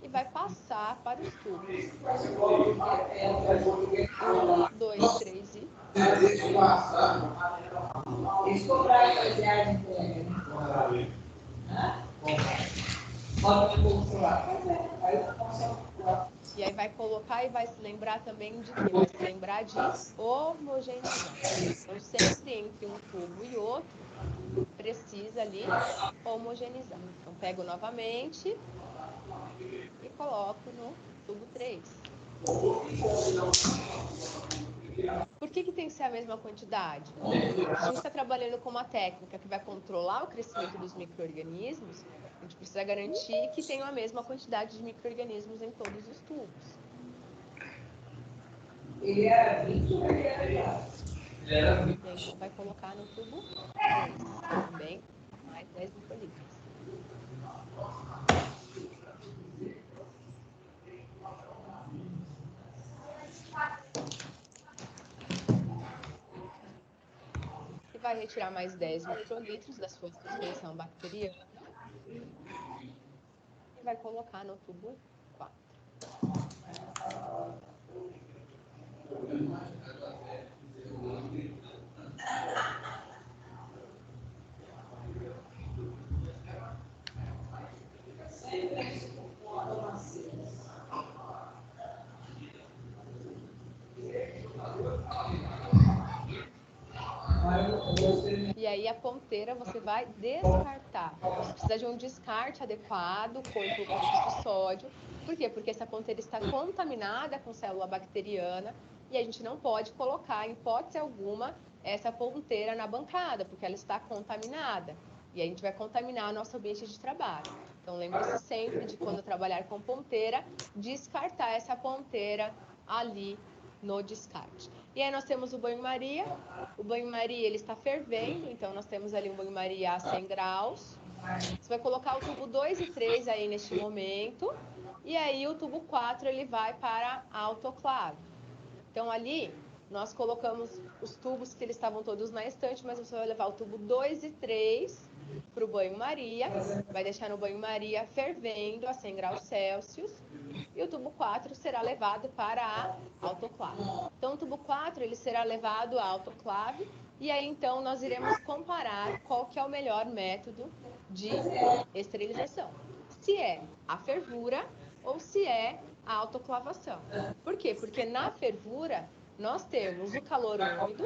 E vai passar para os tubos. 1, 2, 3 e... E aí vai colocar e vai se lembrar também de quê? Vai se lembrar de homogeneizar. Então, sempre entre um tubo e outro, precisa ali homogeneizar. Então, pego novamente e coloco no tubo 3. Por que tem que ser a mesma quantidade? A gente está trabalhando com uma técnica que vai controlar o crescimento dos micro-organismos, a gente precisa garantir que tenha a mesma quantidade de micro-organismos em todos os tubos. Ele era 20 ou ele era 10? E aí você vai colocar no tubo 3, também mais 10 microlitros. E vai retirar mais 10 microlitros da sua suspensão bacteriana e vai colocar no tubo 4. E aí a ponteira você vai descartar. Você precisa de um descarte adequado com hipoclorito de sódio. Por quê? Porque essa ponteira está contaminada com célula bacteriana e a gente não pode colocar, em hipótese alguma, essa ponteira na bancada, porque ela está contaminada. E a gente vai contaminar o nosso ambiente de trabalho. Então, lembre-se sempre de, quando trabalhar com ponteira, descartar essa ponteira ali no descarte. E aí nós temos o banho-maria. O banho-maria ele está fervendo, então nós temos ali um banho-maria a 100 graus. Você vai colocar o tubo 2 e 3 aí neste momento. E aí o tubo 4 ele vai para a autoclave. Então ali nós colocamos os tubos que eles estavam todos na estante, mas você vai levar o tubo 2 e 3 para o banho-maria. Vai deixar no banho-maria fervendo a 100 graus Celsius. E o tubo 4 será levado para a autoclave. Então, o tubo 4 ele será levado à autoclave e aí, então, nós iremos comparar qual que é o melhor método de esterilização. Se é a fervura ou se é a autoclavação. Por quê? Porque na fervura nós temos o calor úmido.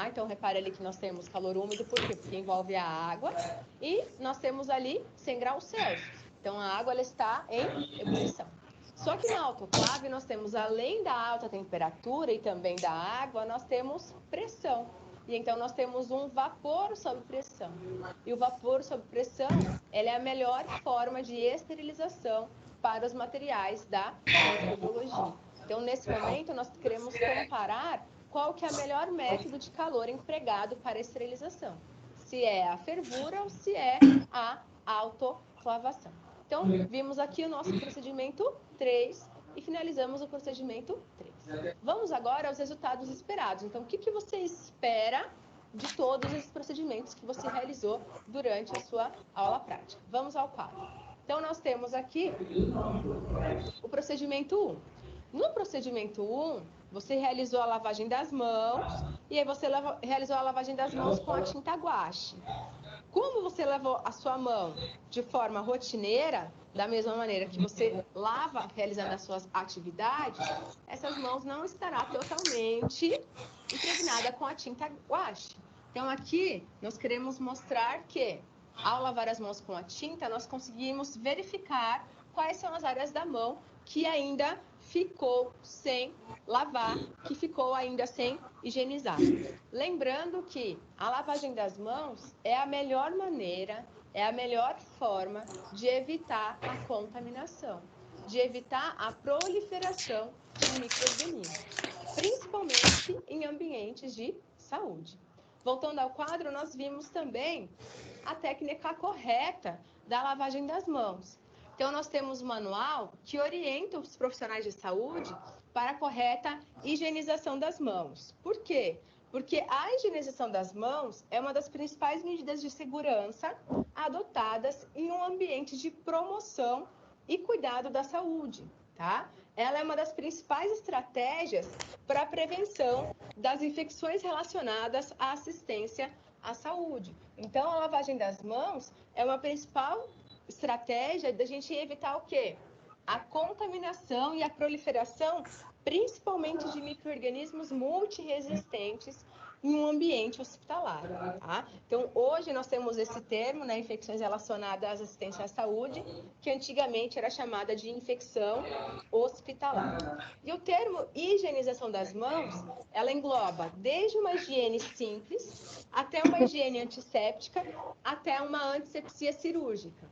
Então, repare ali que nós temos calor úmido, por quê? Porque envolve a água. E nós temos ali 100 graus Celsius. Então, a água ela está em ebulição. Só que na autoclave nós temos, além da alta temperatura e também da água, nós temos pressão. E então nós temos um vapor sob pressão. E o vapor sob pressão, ela é a melhor forma de esterilização para os materiais da microbiologia. Então, nesse momento, nós queremos comparar qual que é o melhor método de calor empregado para a esterilização. Se é a fervura ou se é a autoclavação. Então, vimos aqui o nosso procedimento 3 e finalizamos o procedimento 3. Vamos agora aos resultados esperados. Então, o que você espera de todos esses procedimentos que você realizou durante a sua aula prática? Vamos ao quadro. Então, nós temos aqui o procedimento 1. No procedimento 1, você realizou a lavagem das mãos e aí você realizou a lavagem das mãos com a tinta guache. Como você lavou a sua mão de forma rotineira, da mesma maneira que você lava realizando as suas atividades, essas mãos não estará totalmente impregnada com a tinta guache. Então, aqui, nós queremos mostrar que, ao lavar as mãos com a tinta, nós conseguimos verificar quais são as áreas da mão que ainda ficou sem lavar, que ficou ainda sem higienizar. Lembrando que a lavagem das mãos é a melhor maneira, é a melhor forma de evitar a contaminação, de evitar a proliferação de micro-organismos, principalmente em ambientes de saúde. Voltando ao quadro, nós vimos também a técnica correta da lavagem das mãos. Então, nós temos um manual que orienta os profissionais de saúde para a correta higienização das mãos. Por quê? Porque a higienização das mãos é uma das principais medidas de segurança adotadas em um ambiente de promoção e cuidado da saúde, tá? Ela é uma das principais estratégias para a prevenção das infecções relacionadas à assistência à saúde. Então, a lavagem das mãos é uma principal estratégia da gente evitar o quê? A contaminação e a proliferação, principalmente de micro-organismos multiresistentes em um ambiente hospitalar, tá? Então, hoje nós temos esse termo, né, infecções relacionadas à assistência à saúde, que antigamente era chamada de infecção hospitalar. E o termo higienização das mãos, ela engloba desde uma higiene simples, até uma higiene antisséptica, até uma antisepsia cirúrgica.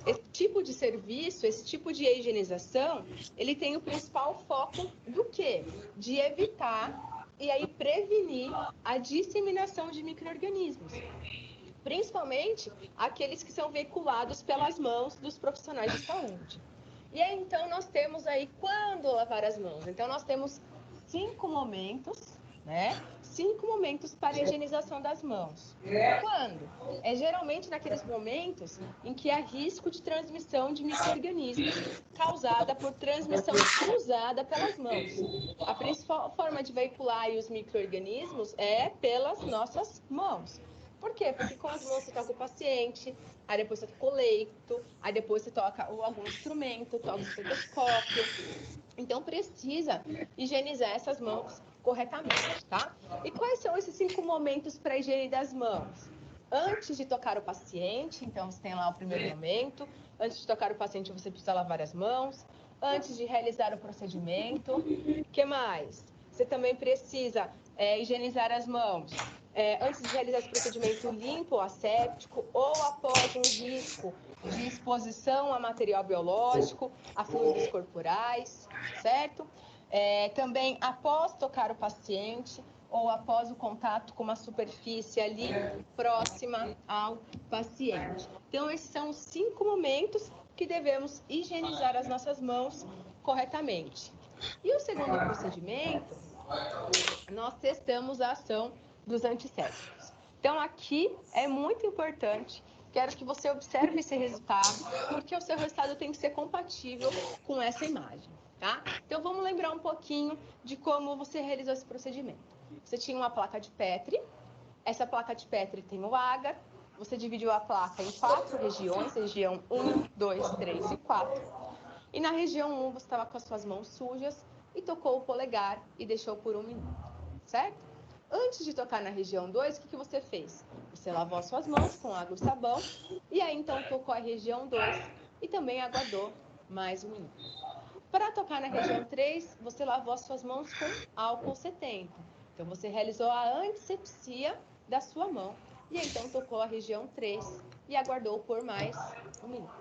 Esse tipo de serviço, esse tipo de higienização, ele tem o principal foco do quê? De evitar e aí prevenir a disseminação de micro-organismos, principalmente aqueles que são veiculados pelas mãos dos profissionais de saúde. E aí, então, nós temos aí quando lavar as mãos. Então, nós temos 5 momentos, né? 5 momentos para a higienização das mãos. Quando? É geralmente naqueles momentos em que há risco de transmissão de micro-organismos causada por transmissão cruzada pelas mãos. A principal forma de veicular aí os micro-organismos é pelas nossas mãos. Por quê? Porque com as mãos você toca o paciente, aí depois você toca o leito, aí depois você toca algum instrumento, toca o estetoscópio. Então, precisa higienizar essas mãos corretamente, tá? E quais são esses 5 momentos para a higiene das mãos? Antes de tocar o paciente, então você tem lá o primeiro momento. Antes de tocar o paciente, você precisa lavar as mãos. Antes de realizar o procedimento. O que mais? Você também precisa higienizar as mãos antes de realizar esse procedimento limpo ou asséptico, ou após um risco de exposição a material biológico, a fluidos corporais, certo? Também após tocar o paciente ou após o contato com uma superfície ali próxima ao paciente. Então, esses são os 5 momentos que devemos higienizar as nossas mãos corretamente. E o segundo procedimento, nós testamos a ação dos antissépticos. Então, aqui é muito importante, quero que você observe esse resultado, porque o seu resultado tem que ser compatível com essa imagem, tá? Então, vamos lembrar um pouquinho de como você realizou esse procedimento. Você tinha uma placa de Petri, essa placa de Petri tem o agar, você dividiu a placa em 4 regiões, região 1, 2, 3 e 4. E na região 1, você estava com as suas mãos sujas e tocou o polegar e deixou por 1 minuto, certo? Antes de tocar na região 2, o que você fez? Você lavou as suas mãos com água e sabão e aí então tocou a região 2 e também aguardou mais 1 minuto. Para tocar na região 3, você lavou as suas mãos com álcool 70. Então você realizou a antisepsia da sua mão e aí então tocou a região 3 e aguardou por mais 1 minuto.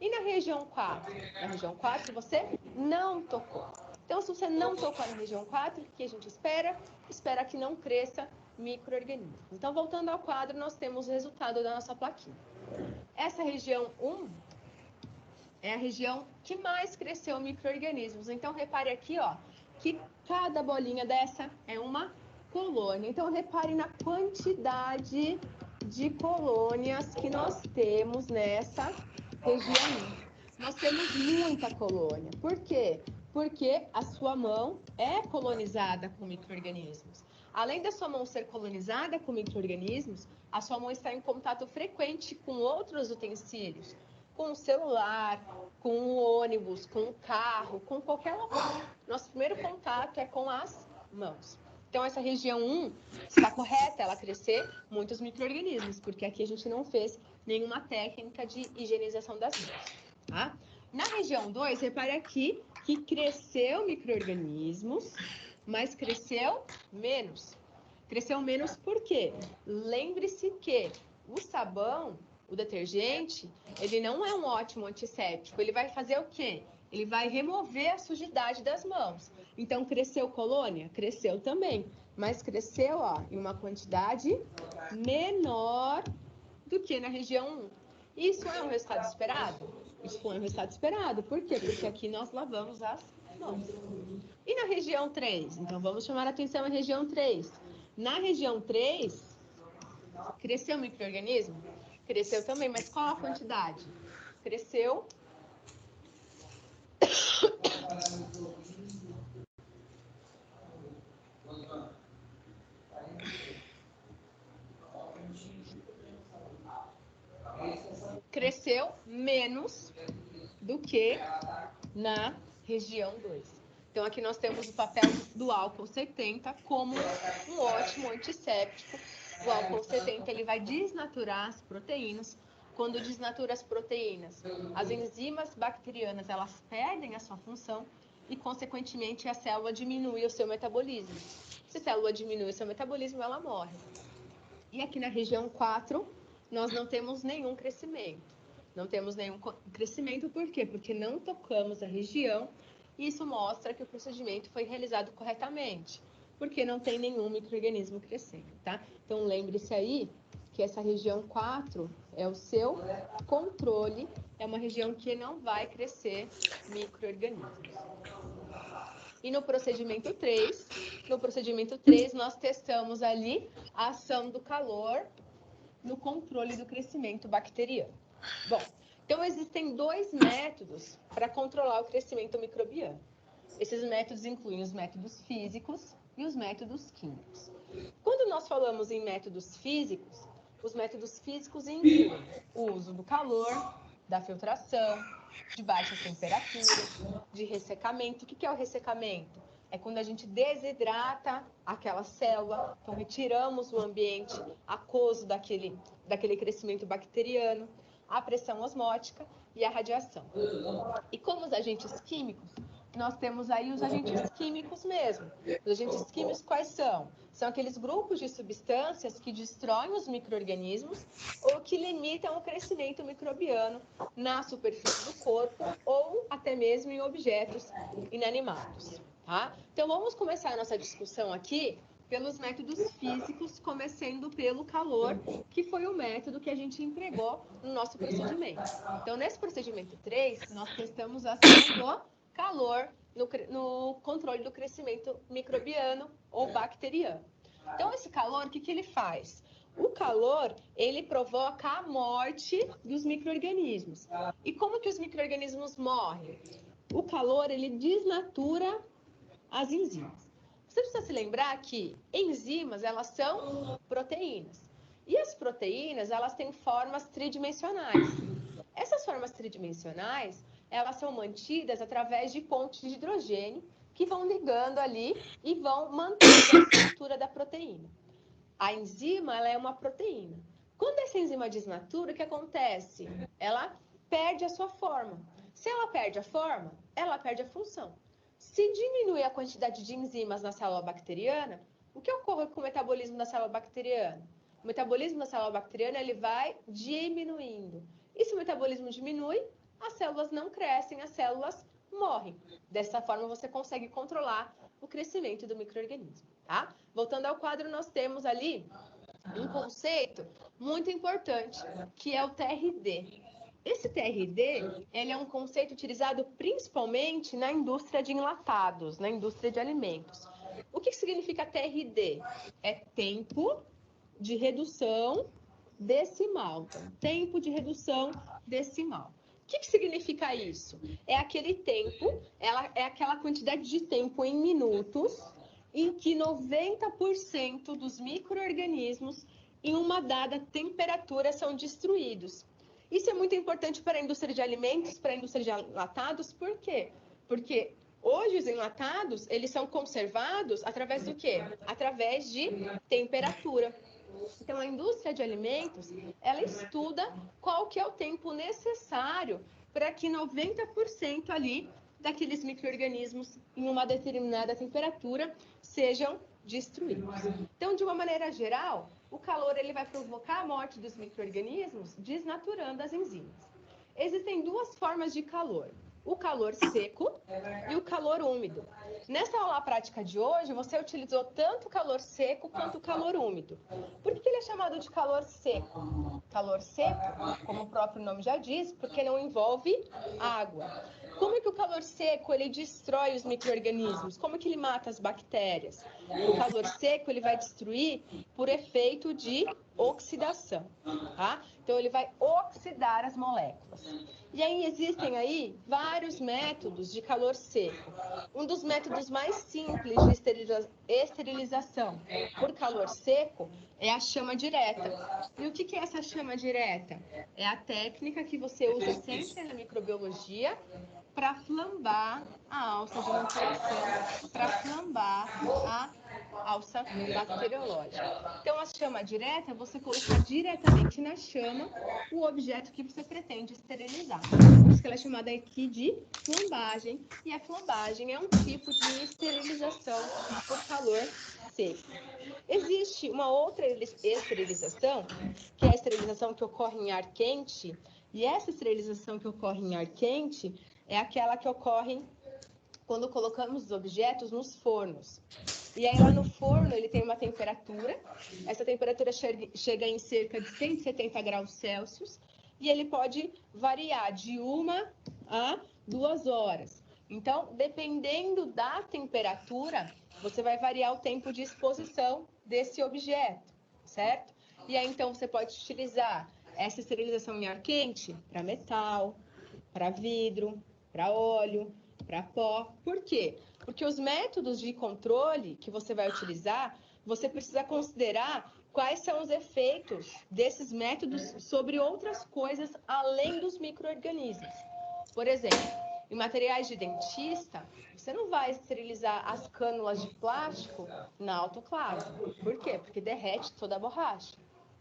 E na região 4? Na região 4 você não tocou. Então, se você não tocou na região 4, o que a gente espera? Espera que não cresça micro-organismos. Então, voltando ao quadro, nós temos o resultado da nossa plaquinha. Essa região 1 é a região que mais cresceu micro-organismos. Então, repare aqui, ó, que cada bolinha dessa é uma colônia. Então, repare na quantidade de colônias que nós temos nessa região. Nós temos muita colônia. Por quê? Porque a sua mão é colonizada com micro-organismos. Além da sua mão ser colonizada com micro-organismos, a sua mão está em contato frequente com outros utensílios, com o celular, com o ônibus, com o carro, com qualquer local. Nosso primeiro contato é com as mãos. Então, essa região 1 está correta ela crescer muitos micro-organismos, porque aqui a gente não fez nenhuma técnica de higienização das mãos, tá? Na região 2, repare aqui que cresceu micro-organismos, mas cresceu menos. Cresceu menos por quê? Lembre-se que o sabão, o detergente, ele não é um ótimo antisséptico. Ele vai fazer o quê? Ele vai remover a sujidade das mãos. Então, cresceu colônia? Cresceu também. Mas cresceu, ó, em uma quantidade menor do que na região 1. Isso é um resultado esperado? Isso foi um resultado esperado. Por quê? Porque aqui nós lavamos as mãos. E na região 3? Então, vamos chamar a atenção à região 3. Na região 3, cresceu o micro-organismo? Cresceu também, mas qual a quantidade? Cresceu menos do que na região 2. Então, aqui nós temos o papel do álcool 70 como um ótimo antisséptico. O álcool 70 ele vai desnaturar as proteínas. Quando desnatura as proteínas, as enzimas bacterianas elas perdem a sua função e, consequentemente, a célula diminui o seu metabolismo. Se a célula diminui o seu metabolismo, ela morre. E aqui na região 4, nós não temos nenhum crescimento. Não temos nenhum crescimento, por quê? Porque não tocamos a região e isso mostra que o procedimento foi realizado corretamente, porque não tem nenhum micro-organismo crescendo, tá? Então, lembre-se aí que essa região 4 é o seu controle, é uma região que não vai crescer micro-organismos. E no procedimento 3, nós testamos ali a ação do calor no controle do crescimento bacteriano. Bom, então existem 2 métodos para controlar o crescimento microbiano. Esses métodos incluem os métodos físicos e os métodos químicos. Quando nós falamos em métodos físicos, os métodos físicos incluem o uso do calor, da filtração, de baixas temperaturas, de ressecamento. O que é o ressecamento? É quando a gente desidrata aquela célula, então retiramos o ambiente aquoso daquele crescimento bacteriano, a pressão osmótica e a radiação. E como os agentes químicos, nós temos aí os agentes químicos mesmo. Os agentes químicos quais são? São aqueles grupos de substâncias que destroem os micro-organismos ou que limitam o crescimento microbiano na superfície do corpo ou até mesmo em objetos inanimados. Tá? Então, vamos começar a nossa discussão aqui pelos métodos físicos, começando pelo calor, que foi o método que a gente empregou no nosso procedimento. Então, nesse procedimento 3, nós testamos a ação do calor no controle do crescimento microbiano ou bacteriano. Então, esse calor, o que ele faz? O calor, ele provoca a morte dos micro-organismos. E como que os micro-organismos morrem? O calor, ele desnatura as enzimas. Você precisa se lembrar que enzimas, elas são proteínas. E as proteínas, elas têm formas tridimensionais. Essas formas tridimensionais, elas são mantidas através de pontes de hidrogênio que vão ligando ali e vão mantendo a estrutura da proteína. A enzima, ela é uma proteína. Quando essa enzima desnatura, o que acontece? Ela perde a sua forma. Se ela perde a forma, ela perde a função. Se diminuir a quantidade de enzimas na célula bacteriana, o que ocorre com o metabolismo da célula bacteriana? O O metabolismo da célula bacteriana ele vai diminuindo. E se o metabolismo diminui, as células não crescem, as células morrem. Dessa forma, você consegue controlar o crescimento do micro-organismo, tá? Voltando ao quadro, nós temos ali um conceito muito importante, que é o TRD. Esse TRD, ele é um conceito utilizado principalmente na indústria de enlatados, na indústria de alimentos. O que significa TRD? É tempo de redução decimal. Então, tempo de redução decimal. O que significa isso? É aquele tempo, é aquela quantidade de tempo em minutos em que 90% dos micro-organismos em uma dada temperatura são destruídos. Isso é muito importante para a indústria de alimentos, para a indústria de enlatados, por quê? Porque hoje os enlatados, eles são conservados através do quê? Através de temperatura. Então, a indústria de alimentos, ela estuda qual que é o tempo necessário para que 90% ali daqueles micro-organismos em uma determinada temperatura sejam destruídos. Então, de uma maneira geral, o calor ele vai provocar a morte dos micro-organismos, desnaturando as enzimas. Existem duas formas de calor: o calor seco e o calor úmido. Nessa aula prática de hoje, você utilizou tanto o calor seco quanto o calor úmido. Por que ele é chamado de calor seco? Calor seco, como o próprio nome já diz, porque não envolve água. Como é que o calor seco ele destrói os micro-organismos? Como que ele mata as bactérias? O calor seco ele vai destruir por efeito de oxidação, tá? Então ele vai oxidar as moléculas. E aí existem aí vários métodos de calor seco. Um dos métodos mais simples de esterilização por calor seco é a chama direta. E o que é essa chama direta? É a técnica que você usa sempre na microbiologia para flambar a alça de inoculação, para flambar a alça bacteriológica. Então, a chama direta é você colocar diretamente na chama o objeto que você pretende esterilizar. Por isso que ela é chamada aqui de flambagem, e a flambagem é um tipo de esterilização por calor seco. Existe uma outra esterilização, que é a esterilização que ocorre em ar quente, e essa esterilização que ocorre em ar quente é aquela que ocorre quando colocamos os objetos nos fornos. E aí lá no forno ele tem uma temperatura, essa temperatura chega em cerca de 170 graus Celsius, e ele pode variar de 1 a 2 horas. Então, dependendo da temperatura, você vai variar o tempo de exposição desse objeto, certo? E aí então você pode utilizar essa esterilização em ar quente para metal, para vidro, para óleo, para pó. Por quê? Porque os métodos de controle que você vai utilizar, você precisa considerar quais são os efeitos desses métodos sobre outras coisas além dos micro-organismos. Por exemplo, em materiais de dentista, você não vai esterilizar as cânulas de plástico na autoclave. Por quê? Porque derrete toda a borracha,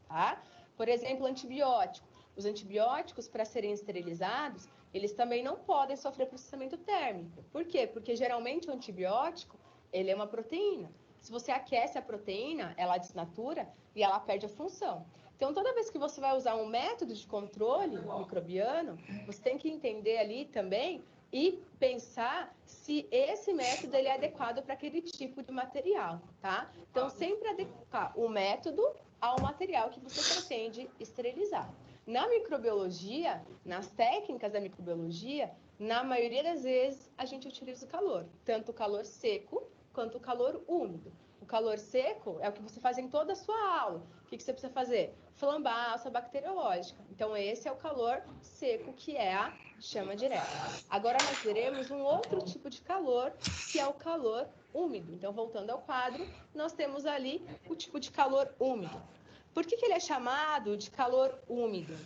tá? Por exemplo, antibiótico. Os antibióticos, para serem esterilizados, eles também não podem sofrer processamento térmico. Por quê? Porque geralmente o antibiótico, ele é uma proteína. Se você aquece a proteína, ela desnatura e ela perde a função. Então, toda vez que você vai usar um método de controle microbiano, você tem que entender ali também e pensar se esse método ele é adequado para aquele tipo de material, tá? Então, sempre adequar o método ao material que você pretende esterilizar. Na microbiologia, nas técnicas da microbiologia, na maioria das vezes a gente utiliza o calor, tanto o calor seco quanto o calor úmido. O calor seco é o que você faz em toda a sua aula. O que você precisa fazer? Flambar a alça bacteriológica. Então, esse é o calor seco, que é a chama direta. Agora, nós veremos um outro tipo de calor, que é o calor úmido. Então, voltando ao quadro, nós temos ali o tipo de calor úmido. Por que ele é chamado de calor úmido?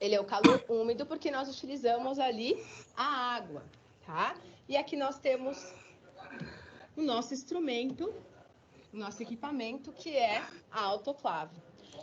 Ele é o calor úmido porque nós utilizamos ali a água, tá? E aqui nós temos o nosso instrumento, o nosso equipamento, que é a autoclave.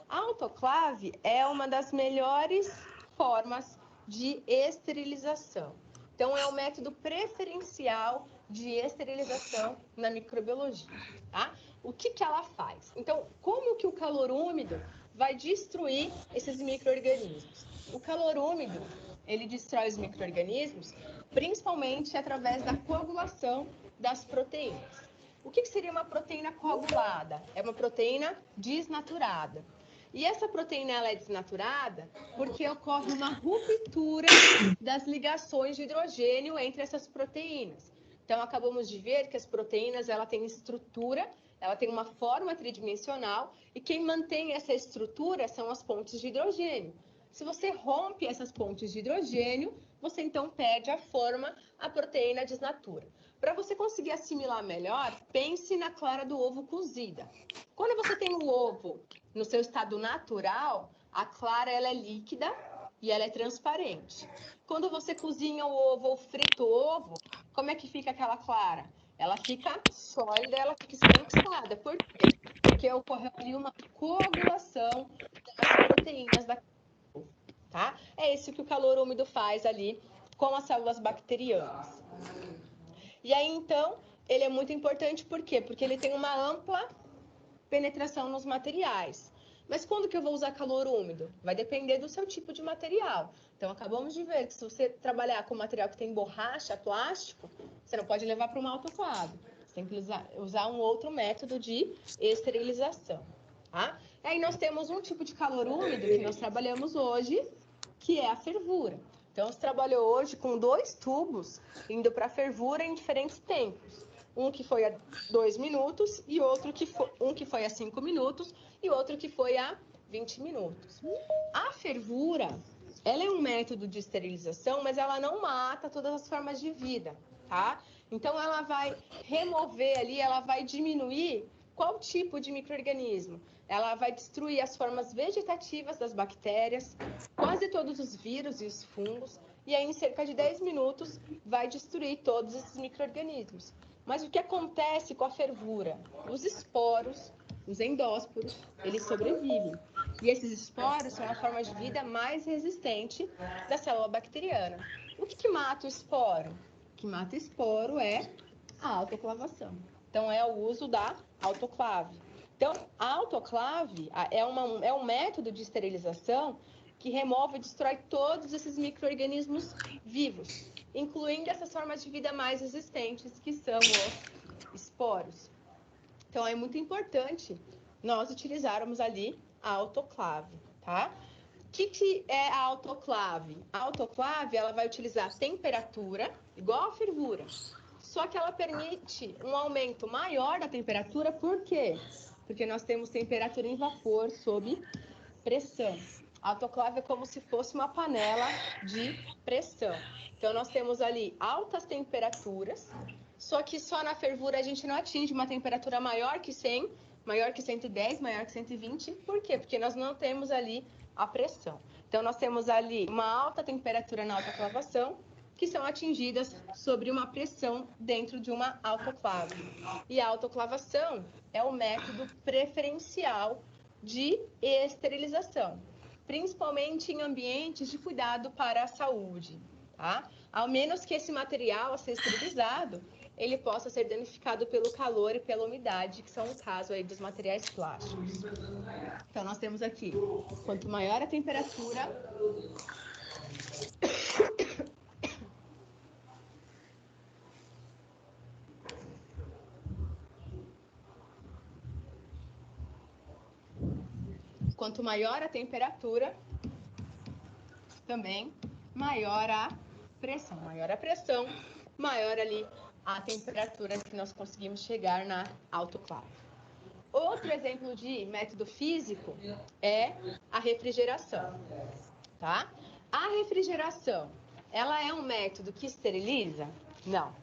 A autoclave é uma das melhores formas de esterilização. Então, é o método preferencial de esterilização na microbiologia, tá? O que ela faz? Então, como que o calor úmido vai destruir esses micro-organismos? O calor úmido, ele destrói os micro-organismos, principalmente através da coagulação das proteínas. O que seria uma proteína coagulada? É uma proteína desnaturada. E essa proteína ela é desnaturada porque ocorre uma ruptura das ligações de hidrogênio entre essas proteínas. Então, acabamos de ver que as proteínas ela têm estrutura, ela tem uma forma tridimensional, e quem mantém essa estrutura são as pontes de hidrogênio. Se você rompe essas pontes de hidrogênio, você então perde a forma, a proteína desnatura. Para você conseguir assimilar melhor, pense na clara do ovo cozida. Quando você tem o ovo no seu estado natural, a clara ela é líquida e ela é transparente. Quando você cozinha o ovo ou frita o ovo, como é que fica aquela clara? Ela fica sólida, ela fica esbranquiçada. Por quê? Porque ocorreu ali uma coagulação das proteínas da ovo, tá? É isso que o calor úmido faz ali com as células bacterianas. E aí, então, ele é muito importante, por quê? Porque ele tem uma ampla penetração nos materiais. Mas quando que eu vou usar calor úmido? Vai depender do seu tipo de material. Então, acabamos de ver que se você trabalhar com material que tem borracha, plástico, você não pode levar para uma autoclave. Você tem que usar um outro método de esterilização, tá? Aí nós temos um tipo de calor úmido que nós trabalhamos hoje, que é a fervura. Então, você trabalhou hoje com 2 tubos indo para a fervura em diferentes tempos. Um que foi a 2 minutos e outro que foi a 5 minutos e outro que foi a 20 minutos. A fervura, ela é um método de esterilização, mas ela não mata todas as formas de vida, tá? Então, ela vai remover ali, ela vai diminuir qual tipo de micro-organismo? Ela vai destruir as formas vegetativas das bactérias, quase todos os vírus e os fungos, e aí em cerca de 10 minutos vai destruir todos esses micro-organismos. Mas o que acontece com a fervura? Os esporos, os endósporos, eles sobrevivem. E esses esporos são a forma de vida mais resistente da célula bacteriana. O que mata o esporo? O que mata o esporo é a autoclavação. Então, é o uso da autoclave. Então, a autoclave é um método de esterilização que remove e destrói todos esses micro-organismos vivos, incluindo essas formas de vida mais resistentes, que são os esporos. Então, é muito importante nós utilizarmos ali a autoclave, tá? O que é a autoclave? A autoclave, ela vai utilizar temperatura, igual a fervura, só que ela permite um aumento maior da temperatura, por quê? Porque nós temos temperatura em vapor sob pressão. A autoclave é como se fosse uma panela de pressão. Então, nós temos ali altas temperaturas, só que só na fervura a gente não atinge uma temperatura maior que 100, maior que 110, maior que 120. Por quê? Porque nós não temos ali a pressão. Então, nós temos ali uma alta temperatura na autoclavação, que são atingidas sobre uma pressão dentro de uma autoclave. E a autoclavação é o método preferencial de esterilização, principalmente em ambientes de cuidado para a saúde, tá? Ao menos que esse material a ser esterilizado, ele possa ser danificado pelo calor e pela umidade, que são o caso aí dos materiais plásticos. Então, nós temos aqui, quanto maior a temperatura, também maior a pressão. Maior a pressão, maior ali a temperatura que nós conseguimos chegar na autoclave. Outro exemplo de método físico é a refrigeração, tá? A refrigeração, ela é um método que esteriliza? Não.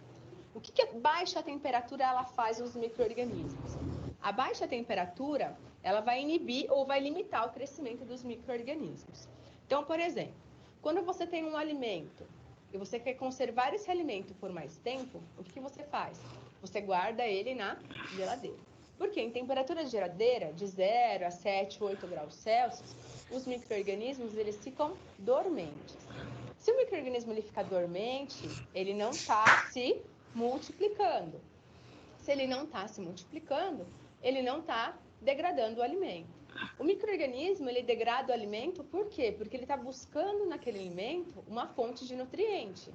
O que a baixa temperatura ela faz nos micro-organismos? A baixa temperatura, ela vai inibir ou vai limitar o crescimento dos micro-organismos. Então, por exemplo, quando você tem um alimento e você quer conservar esse alimento por mais tempo, o que você faz? Você guarda ele na geladeira. Porque em temperatura de geladeira, de 0 a 7, 8 graus Celsius, os micro-organismos eles ficam dormentes. Se o micro-organismo ele fica dormente, ele não está se multiplicando. Se ele não está se multiplicando, ele não está degradando o alimento. O micro-organismo, ele degrada o alimento por quê? Porque ele está buscando naquele alimento uma fonte de nutriente.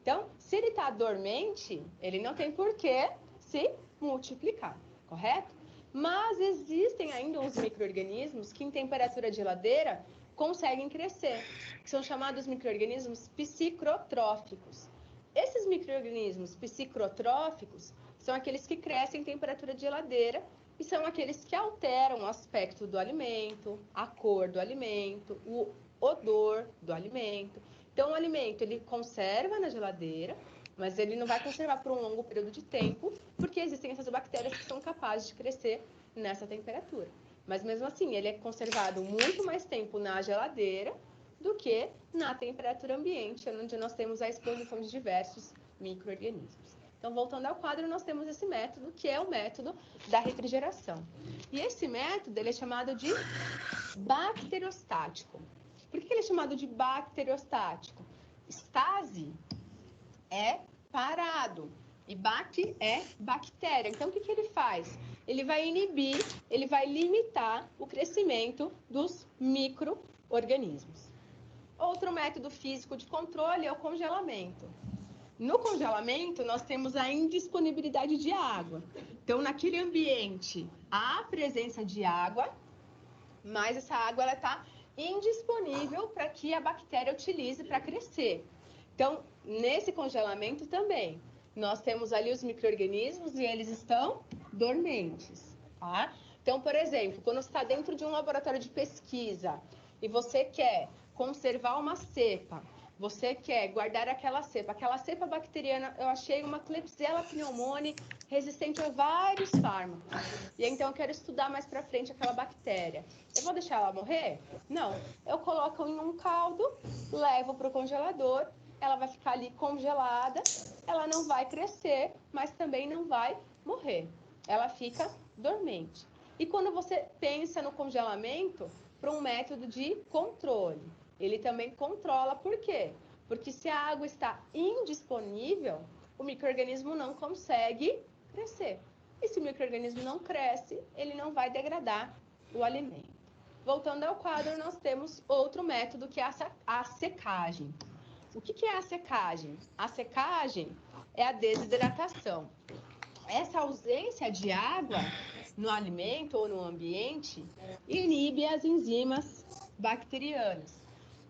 Então, se ele está dormente, ele não tem por que se multiplicar, correto? Mas existem ainda uns micro-organismos que em temperatura de geladeira conseguem crescer, que são chamados micro-organismos psicrotróficos. Esses micro-organismos psicrotróficos são aqueles que crescem em temperatura de geladeira e são aqueles que alteram o aspecto do alimento, a cor do alimento, o odor do alimento. Então, o alimento ele conserva na geladeira, mas ele não vai conservar por um longo período de tempo, porque existem essas bactérias que são capazes de crescer nessa temperatura. Mas mesmo assim, ele é conservado muito mais tempo na geladeira do que na temperatura ambiente, onde nós temos a exposição de diversos micro-organismos. Então, voltando ao quadro, nós temos esse método, que é o método da refrigeração. E esse método ele é chamado de bacteriostático. Por que ele é chamado de bacteriostático? Estase é parado e bac é bactéria. Então, o que ele faz? Ele vai inibir, ele vai limitar o crescimento dos micro-organismos. Outro método físico de controle é o congelamento. No congelamento, nós temos a indisponibilidade de água. Então, naquele ambiente, há a presença de água, mas essa água está indisponível para que a bactéria utilize para crescer. Então, nesse congelamento também, nós temos ali os micro-organismos e eles estão dormentes, tá? Então, por exemplo, quando você está dentro de um laboratório de pesquisa e você quer conservar uma cepa, você quer guardar aquela cepa bacteriana, eu achei uma Klebsiella pneumoniae resistente a vários fármacos. E então eu quero estudar mais para frente aquela bactéria. Eu vou deixar ela morrer? Não. Eu coloco em um caldo, levo para o congelador, ela vai ficar ali congelada, ela não vai crescer, mas também não vai morrer. Ela fica dormente. E quando você pensa no congelamento para um método de controle, ele também controla por quê? Porque se a água está indisponível, o micro-organismo não consegue crescer. E se o micro-organismo não cresce, ele não vai degradar o alimento. Voltando ao quadro, nós temos outro método que é a secagem. O que é a secagem? A secagem é a desidratação. Essa ausência de água no alimento ou no ambiente inibe as enzimas bacterianas.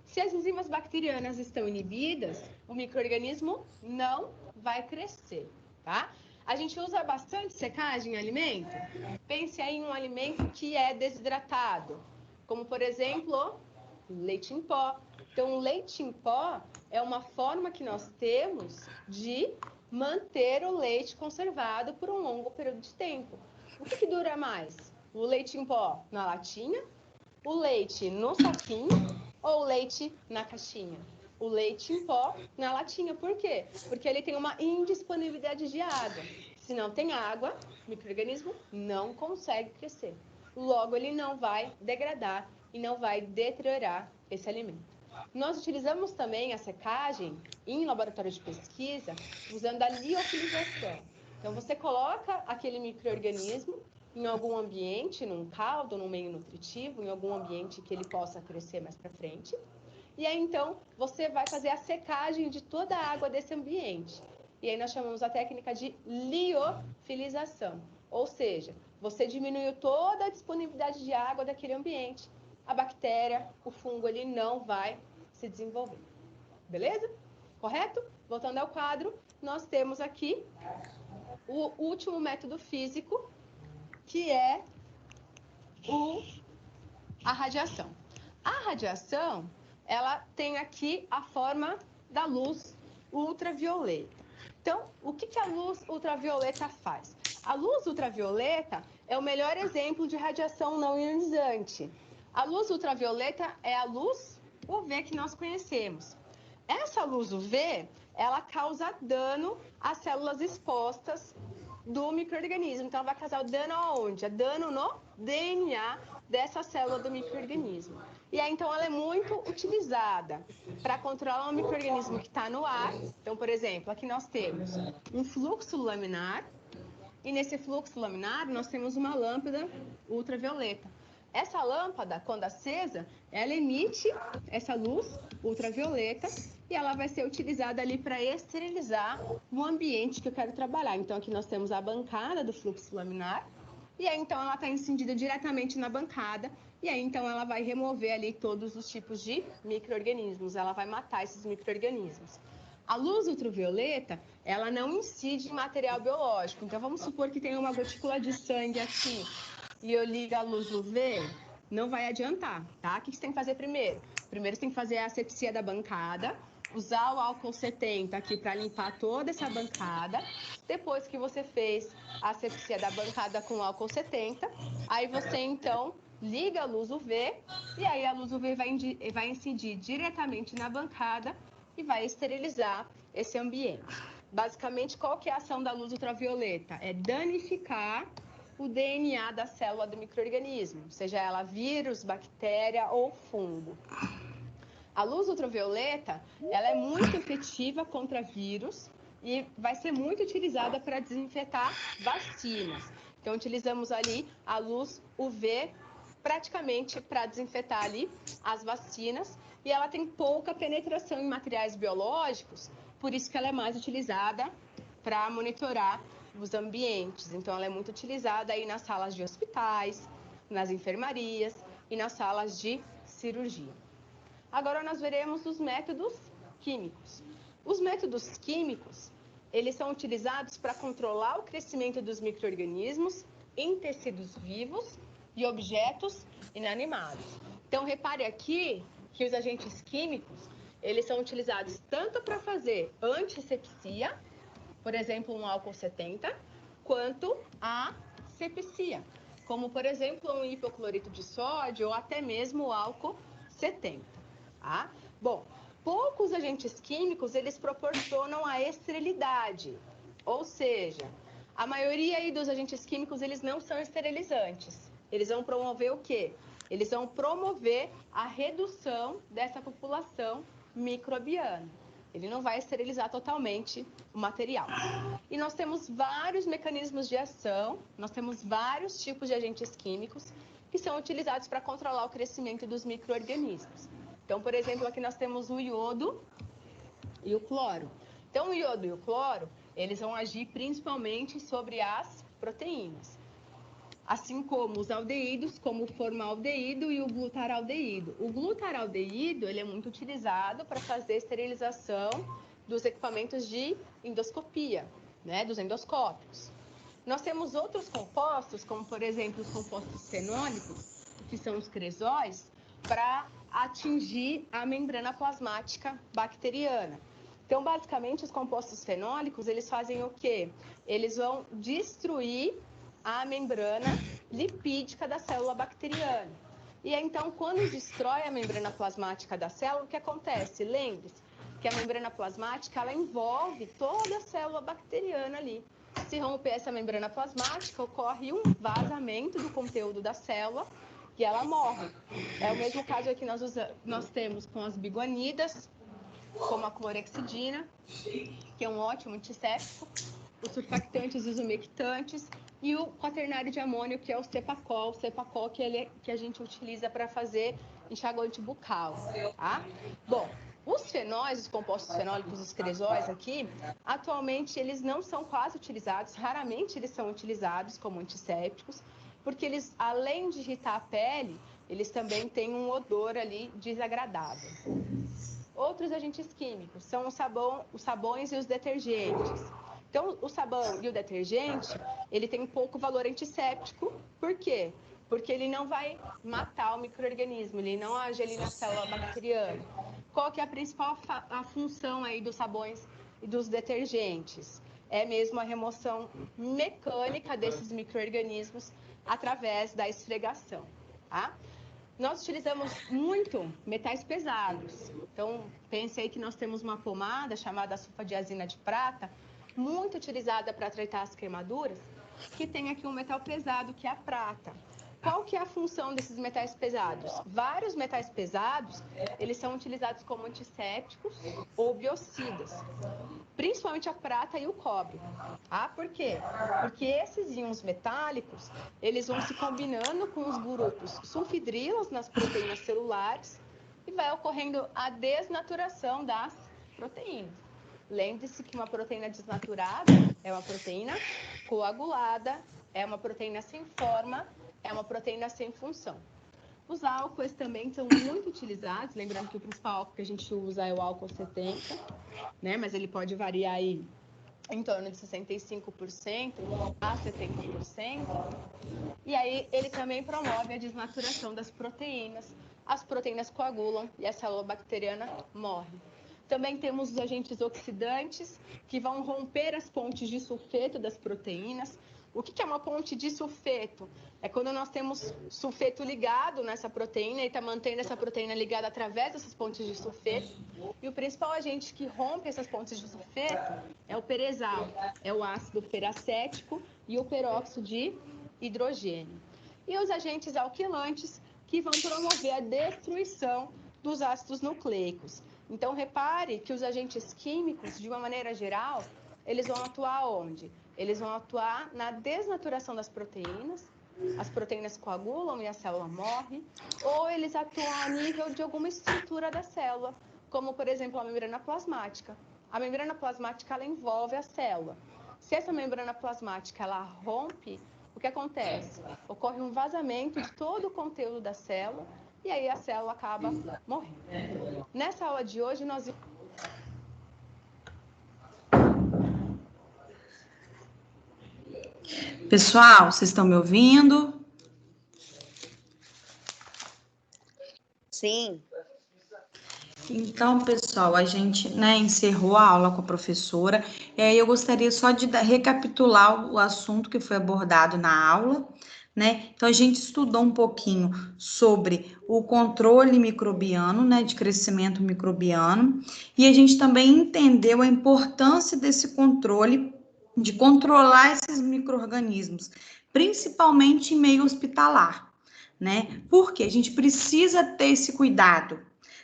Se as enzimas bacterianas estão inibidas, o micro-organismo não vai crescer, tá? A gente usa bastante secagem em alimento. Pense aí em um alimento que é desidratado, como por exemplo, leite em pó. Então, o leite em pó é uma forma que nós temos de manter o leite conservado por um longo período de tempo. O que dura mais? O leite em pó na latinha, o leite no saquinho ou o leite na caixinha? O leite em pó na latinha. Por quê? Porque ele tem uma indisponibilidade de água. Se não tem água, o micro-organismo não consegue crescer. Logo, ele não vai degradar e não vai deteriorar esse alimento. Nós utilizamos também a secagem em laboratório de pesquisa usando a liofilização. Então, você coloca aquele micro-organismo em algum ambiente, num caldo, num meio nutritivo, em algum ambiente que ele possa crescer mais para frente. E aí, então, você vai fazer a secagem de toda a água desse ambiente. E aí nós chamamos a técnica de liofilização. Ou seja, você diminuiu toda a disponibilidade de água daquele ambiente. A bactéria, o fungo, ele não vai se desenvolver. Beleza? Correto? Voltando ao quadro, nós temos aqui o último método físico, que é a radiação. A radiação, ela tem aqui a forma da luz ultravioleta. Então, o que a luz ultravioleta faz? A luz ultravioleta é o melhor exemplo de radiação não ionizante. A luz ultravioleta é a luz UV que nós conhecemos. Essa luz UV, ela causa dano às células expostas do micro-organismo. Então, ela vai causar dano aonde? Dano no DNA dessa célula do micro-organismo. E aí, então, ela é muito utilizada para controlar um micro-organismo que está no ar. Então, por exemplo, aqui nós temos um fluxo laminar. E nesse fluxo laminar, nós temos uma lâmpada ultravioleta. Essa lâmpada, quando acesa, ela emite essa luz ultravioleta e ela vai ser utilizada ali para esterilizar o ambiente que eu quero trabalhar. Então, aqui nós temos a bancada do fluxo laminar e aí, então, ela está incendida diretamente na bancada e aí, então, ela vai remover ali todos os tipos de micro-organismos, ela vai matar esses micro-organismos. A luz ultravioleta, ela não incide em material biológico. Então, vamos supor que tem uma gotícula de sangue aqui e eu ligo a luz UV, não vai adiantar, tá? O que você tem que fazer primeiro? Primeiro, você tem que fazer a asepsia da bancada, usar o álcool 70 aqui para limpar toda essa bancada. Depois que você fez a asepsia da bancada com álcool 70, aí você, então, liga a luz UV e aí a luz UV vai incidir diretamente na bancada e vai esterilizar esse ambiente. Basicamente, qual que é a ação da luz ultravioleta? É danificar o DNA da célula do micro-organismo, seja ela vírus, bactéria ou fungo. A luz ultravioleta, ela é muito efetiva contra vírus e vai ser muito utilizada para desinfetar vacinas. Então, utilizamos ali a luz UV praticamente para desinfetar ali as vacinas e ela tem pouca penetração em materiais biológicos, por isso que ela é mais utilizada para monitorar os ambientes. Então, ela é muito utilizada aí nas salas de hospitais, nas enfermarias e nas salas de cirurgia. Agora, nós veremos os métodos químicos. Os métodos químicos, eles são utilizados para controlar o crescimento dos micro-organismos em tecidos vivos e objetos inanimados. Então, repare aqui que os agentes químicos, eles são utilizados tanto para fazer antisepsia, por exemplo, um álcool 70, quanto a sepsia, como, por exemplo, um hipoclorito de sódio ou até mesmo o álcool 70. Tá? Bom, poucos agentes químicos, eles proporcionam a esterilidade, ou seja, a maioria aí dos agentes químicos, eles não são esterilizantes. Eles vão promover o quê? Eles vão promover a redução dessa população microbiana. Ele não vai esterilizar totalmente o material. E nós temos vários mecanismos de ação, nós temos vários tipos de agentes químicos que são utilizados para controlar o crescimento dos micro-organismos. Então, por exemplo, aqui nós temos o iodo e o cloro. Então, o iodo e o cloro, eles vão agir principalmente sobre as proteínas. Assim como os aldeídos, como o formaldeído e o glutaraldeído. O glutaraldeído, ele é muito utilizado para fazer esterilização dos equipamentos de endoscopia, né, dos endoscópios. Nós temos outros compostos, como por exemplo os compostos fenólicos, que são os cresóis, para atingir a membrana plasmática bacteriana. Então, basicamente, os compostos fenólicos, eles fazem o quê? Eles vão destruir a membrana lipídica da célula bacteriana. E então, quando destrói a membrana plasmática da célula, o que acontece? Lembre-se que a membrana plasmática, ela envolve toda a célula bacteriana ali. Se romper essa membrana plasmática, ocorre um vazamento do conteúdo da célula e ela morre. É o mesmo caso aqui nós temos com as biguanidas, como a clorexidina, que é um ótimo antisséptico, os surfactantes e os umectantes, e o quaternário de amônio, que é o Cepacol, que a gente utiliza para fazer enxaguante bucal, tá? Bom, os fenóis, os compostos fenólicos, os cresóis aqui, atualmente eles não são quase utilizados, raramente eles são utilizados como antissépticos, porque eles, além de irritar a pele, eles também têm um odor ali desagradável. Outros agentes químicos são os sabões e os detergentes. Então, o sabão e o detergente, ele tem pouco valor antisséptico. Por quê? Porque ele não vai matar o micro-organismo, ele não age ali na célula bacteriana. Qual que é a principal função aí dos sabões e dos detergentes? É mesmo a remoção mecânica desses micro-organismos através da esfregação, tá? Nós utilizamos muito metais pesados. Então, pensei que nós temos uma pomada chamada sulfadiazina de prata, muito utilizada para tratar as queimaduras, que tem aqui um metal pesado, que é a prata. qual que é a função desses metais pesados? Vários metais pesados, eles são utilizados como antissépticos ou biocidas, principalmente a prata e o cobre. Por quê? Porque esses íons metálicos, eles vão se combinando com os grupos sulfidrilas nas proteínas celulares e vai ocorrendo a desnaturação das proteínas. Lembre-se que uma proteína desnaturada é uma proteína coagulada, é uma proteína sem forma, é uma proteína sem função. Os álcoois também são muito utilizados, lembrando que o principal álcool que a gente usa é o álcool 70, né? Mas ele pode variar aí em torno de 65% a 70%. E aí ele também promove a desnaturação das proteínas. As proteínas coagulam e a célula bacteriana morre. Também temos os agentes oxidantes, que vão romper as pontes de sulfeto das proteínas. O que é uma ponte de sulfeto? É quando nós temos sulfeto ligado nessa proteína e está mantendo essa proteína ligada através dessas pontes de sulfeto. E o principal agente que rompe essas pontes de sulfeto é o perexal, é o ácido peracético e o peróxido de hidrogênio. E os agentes alquilantes, que vão promover a destruição dos ácidos nucleicos. Então, repare que os agentes químicos, de uma maneira geral, eles vão atuar onde? Eles vão atuar na desnaturação das proteínas, as proteínas coagulam e a célula morre, ou eles atuam a nível de alguma estrutura da célula, como, por exemplo, a membrana plasmática. A membrana plasmática, ela envolve a célula. Se essa membrana plasmática, ela rompe, o que acontece? Ocorre um vazamento de todo o conteúdo da célula, e aí a célula acaba morrendo. Nessa aula de hoje, nós... Pessoal, vocês estão me ouvindo? Sim. Então, pessoal, a gente, encerrou a aula com a professora, e aí eu gostaria só de recapitular o assunto que foi abordado na aula, né? Então, a gente estudou um pouquinho sobre o controle microbiano, né, de crescimento microbiano, e a gente também entendeu a importância desse controle, de controlar esses micro-organismos, principalmente em meio hospitalar, né? Porque a gente precisa ter esse cuidado,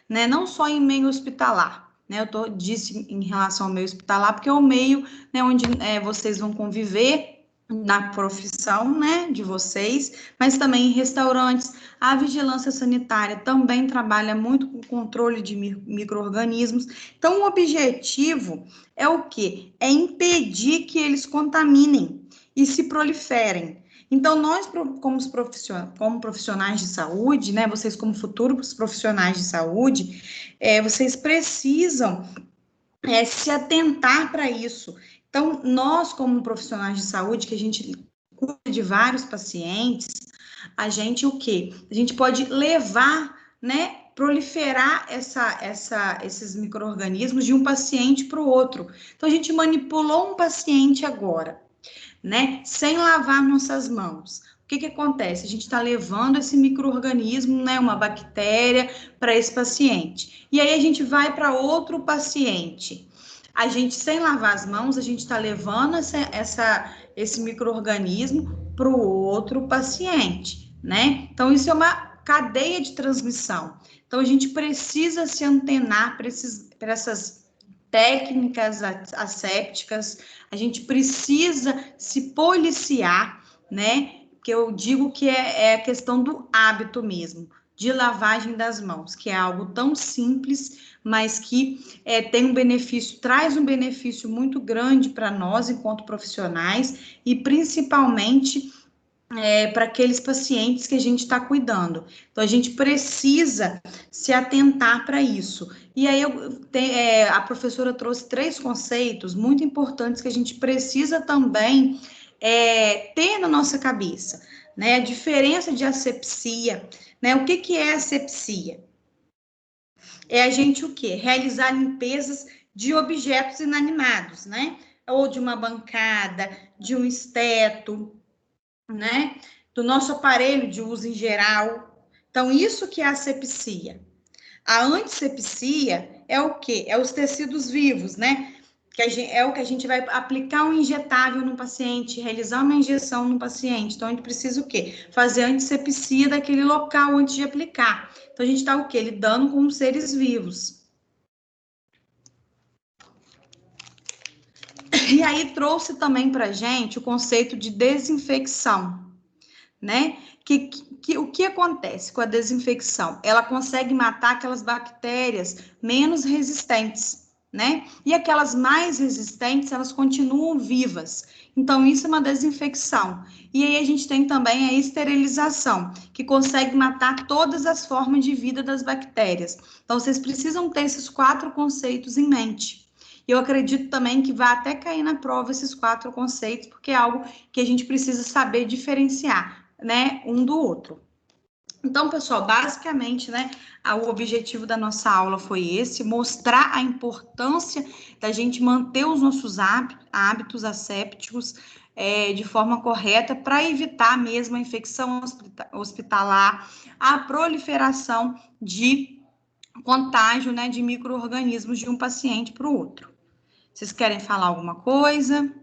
né? Não só em meio hospitalar, né? Eu disse em relação ao meio hospitalar, porque é o meio, né, onde vocês vão conviver na profissão, né, de vocês, mas também em restaurantes. A vigilância sanitária também trabalha muito com o controle de micro-organismos. Então, o objetivo é o quê? É impedir que eles contaminem e se proliferem. Então, nós, como profissionais de saúde, né, vocês como futuros profissionais de saúde, vocês precisam se atentar para isso. Então, nós, como profissionais de saúde, que a gente cuida de vários pacientes, a gente o quê? A gente pode levar, né, proliferar esses micro-organismos de um paciente para o outro. Então, a gente manipulou um paciente agora, né, sem lavar nossas mãos. O que acontece? A gente está levando esse micro-organismo, né, uma bactéria, para esse paciente. E aí a gente vai para outro paciente. A gente, sem lavar as mãos, a gente está levando esse micro-organismo para o outro paciente, né? Então, isso é uma cadeia de transmissão. Então, a gente precisa se antenar para essas técnicas assépticas, a gente precisa se policiar, né? Que eu digo que é a questão do hábito mesmo, de lavagem das mãos, que é algo tão simples, mas que tem um benefício, traz um benefício muito grande para nós, enquanto profissionais, e principalmente para aqueles pacientes que a gente está cuidando. Então, a gente precisa se atentar para isso. E aí, a professora trouxe 3 conceitos muito importantes que a gente precisa também ter na nossa cabeça, né? A diferença de asepsia, né? O que é asepsia? É a gente o quê? Realizar limpezas de objetos inanimados, né? Ou de uma bancada, de um esteto, né? Do nosso aparelho de uso em geral. Então, isso que é a asepsia. A antissepsia é o quê? É os tecidos vivos, né? é o que a gente vai aplicar um injetável no paciente, realizar uma injeção no paciente. Então, a gente precisa o quê? Fazer a antisepsia daquele local antes de aplicar. Então, a gente está o quê? Lidando com seres vivos. E aí, trouxe também para a gente o conceito de desinfecção, né? O que acontece com a desinfecção? Ela consegue matar aquelas bactérias menos resistentes, né? E aquelas mais resistentes, elas continuam vivas. Então, isso é uma desinfecção. E aí, a gente tem também a esterilização, que consegue matar todas as formas de vida das bactérias. Então, vocês precisam ter esses 4 conceitos em mente. Eu acredito também que vai até cair na prova esses 4 conceitos, porque é algo que a gente precisa saber diferenciar, né, um do outro. Então, pessoal, basicamente, né, o objetivo da nossa aula foi esse, mostrar a importância da gente manter os nossos hábitos assépticos de forma correta para evitar mesmo a infecção hospitalar, a proliferação de contágio, né, de micro-organismos de um paciente para o outro. Vocês querem falar alguma coisa?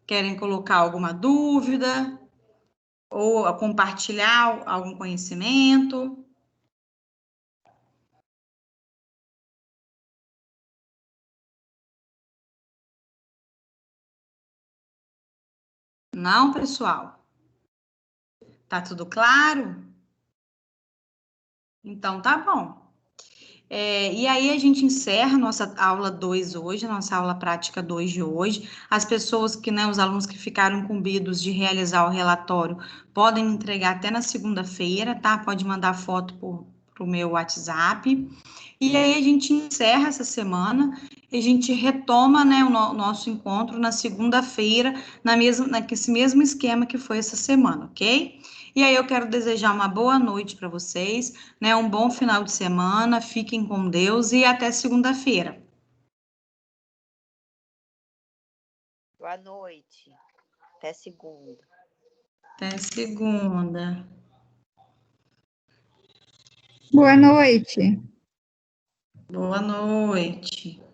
Querem colocar alguma dúvida? Ou compartilhar algum conhecimento? Não, pessoal? Tá tudo claro? Então, tá bom. E aí a gente encerra nossa aula 2 hoje, nossa aula prática 2 de hoje. As pessoas que, né, os alunos que ficaram incumbidos de realizar o relatório, podem entregar até na segunda-feira, tá? Pode mandar foto para o meu WhatsApp. E aí a gente encerra essa semana e a gente retoma, né, o nosso encontro na segunda-feira, nesse mesmo esquema que foi essa semana, ok? E aí eu quero desejar uma boa noite para vocês, né, um bom final de semana, fiquem com Deus e até segunda-feira. Boa noite. Até segunda. Até segunda. Boa noite. Boa noite.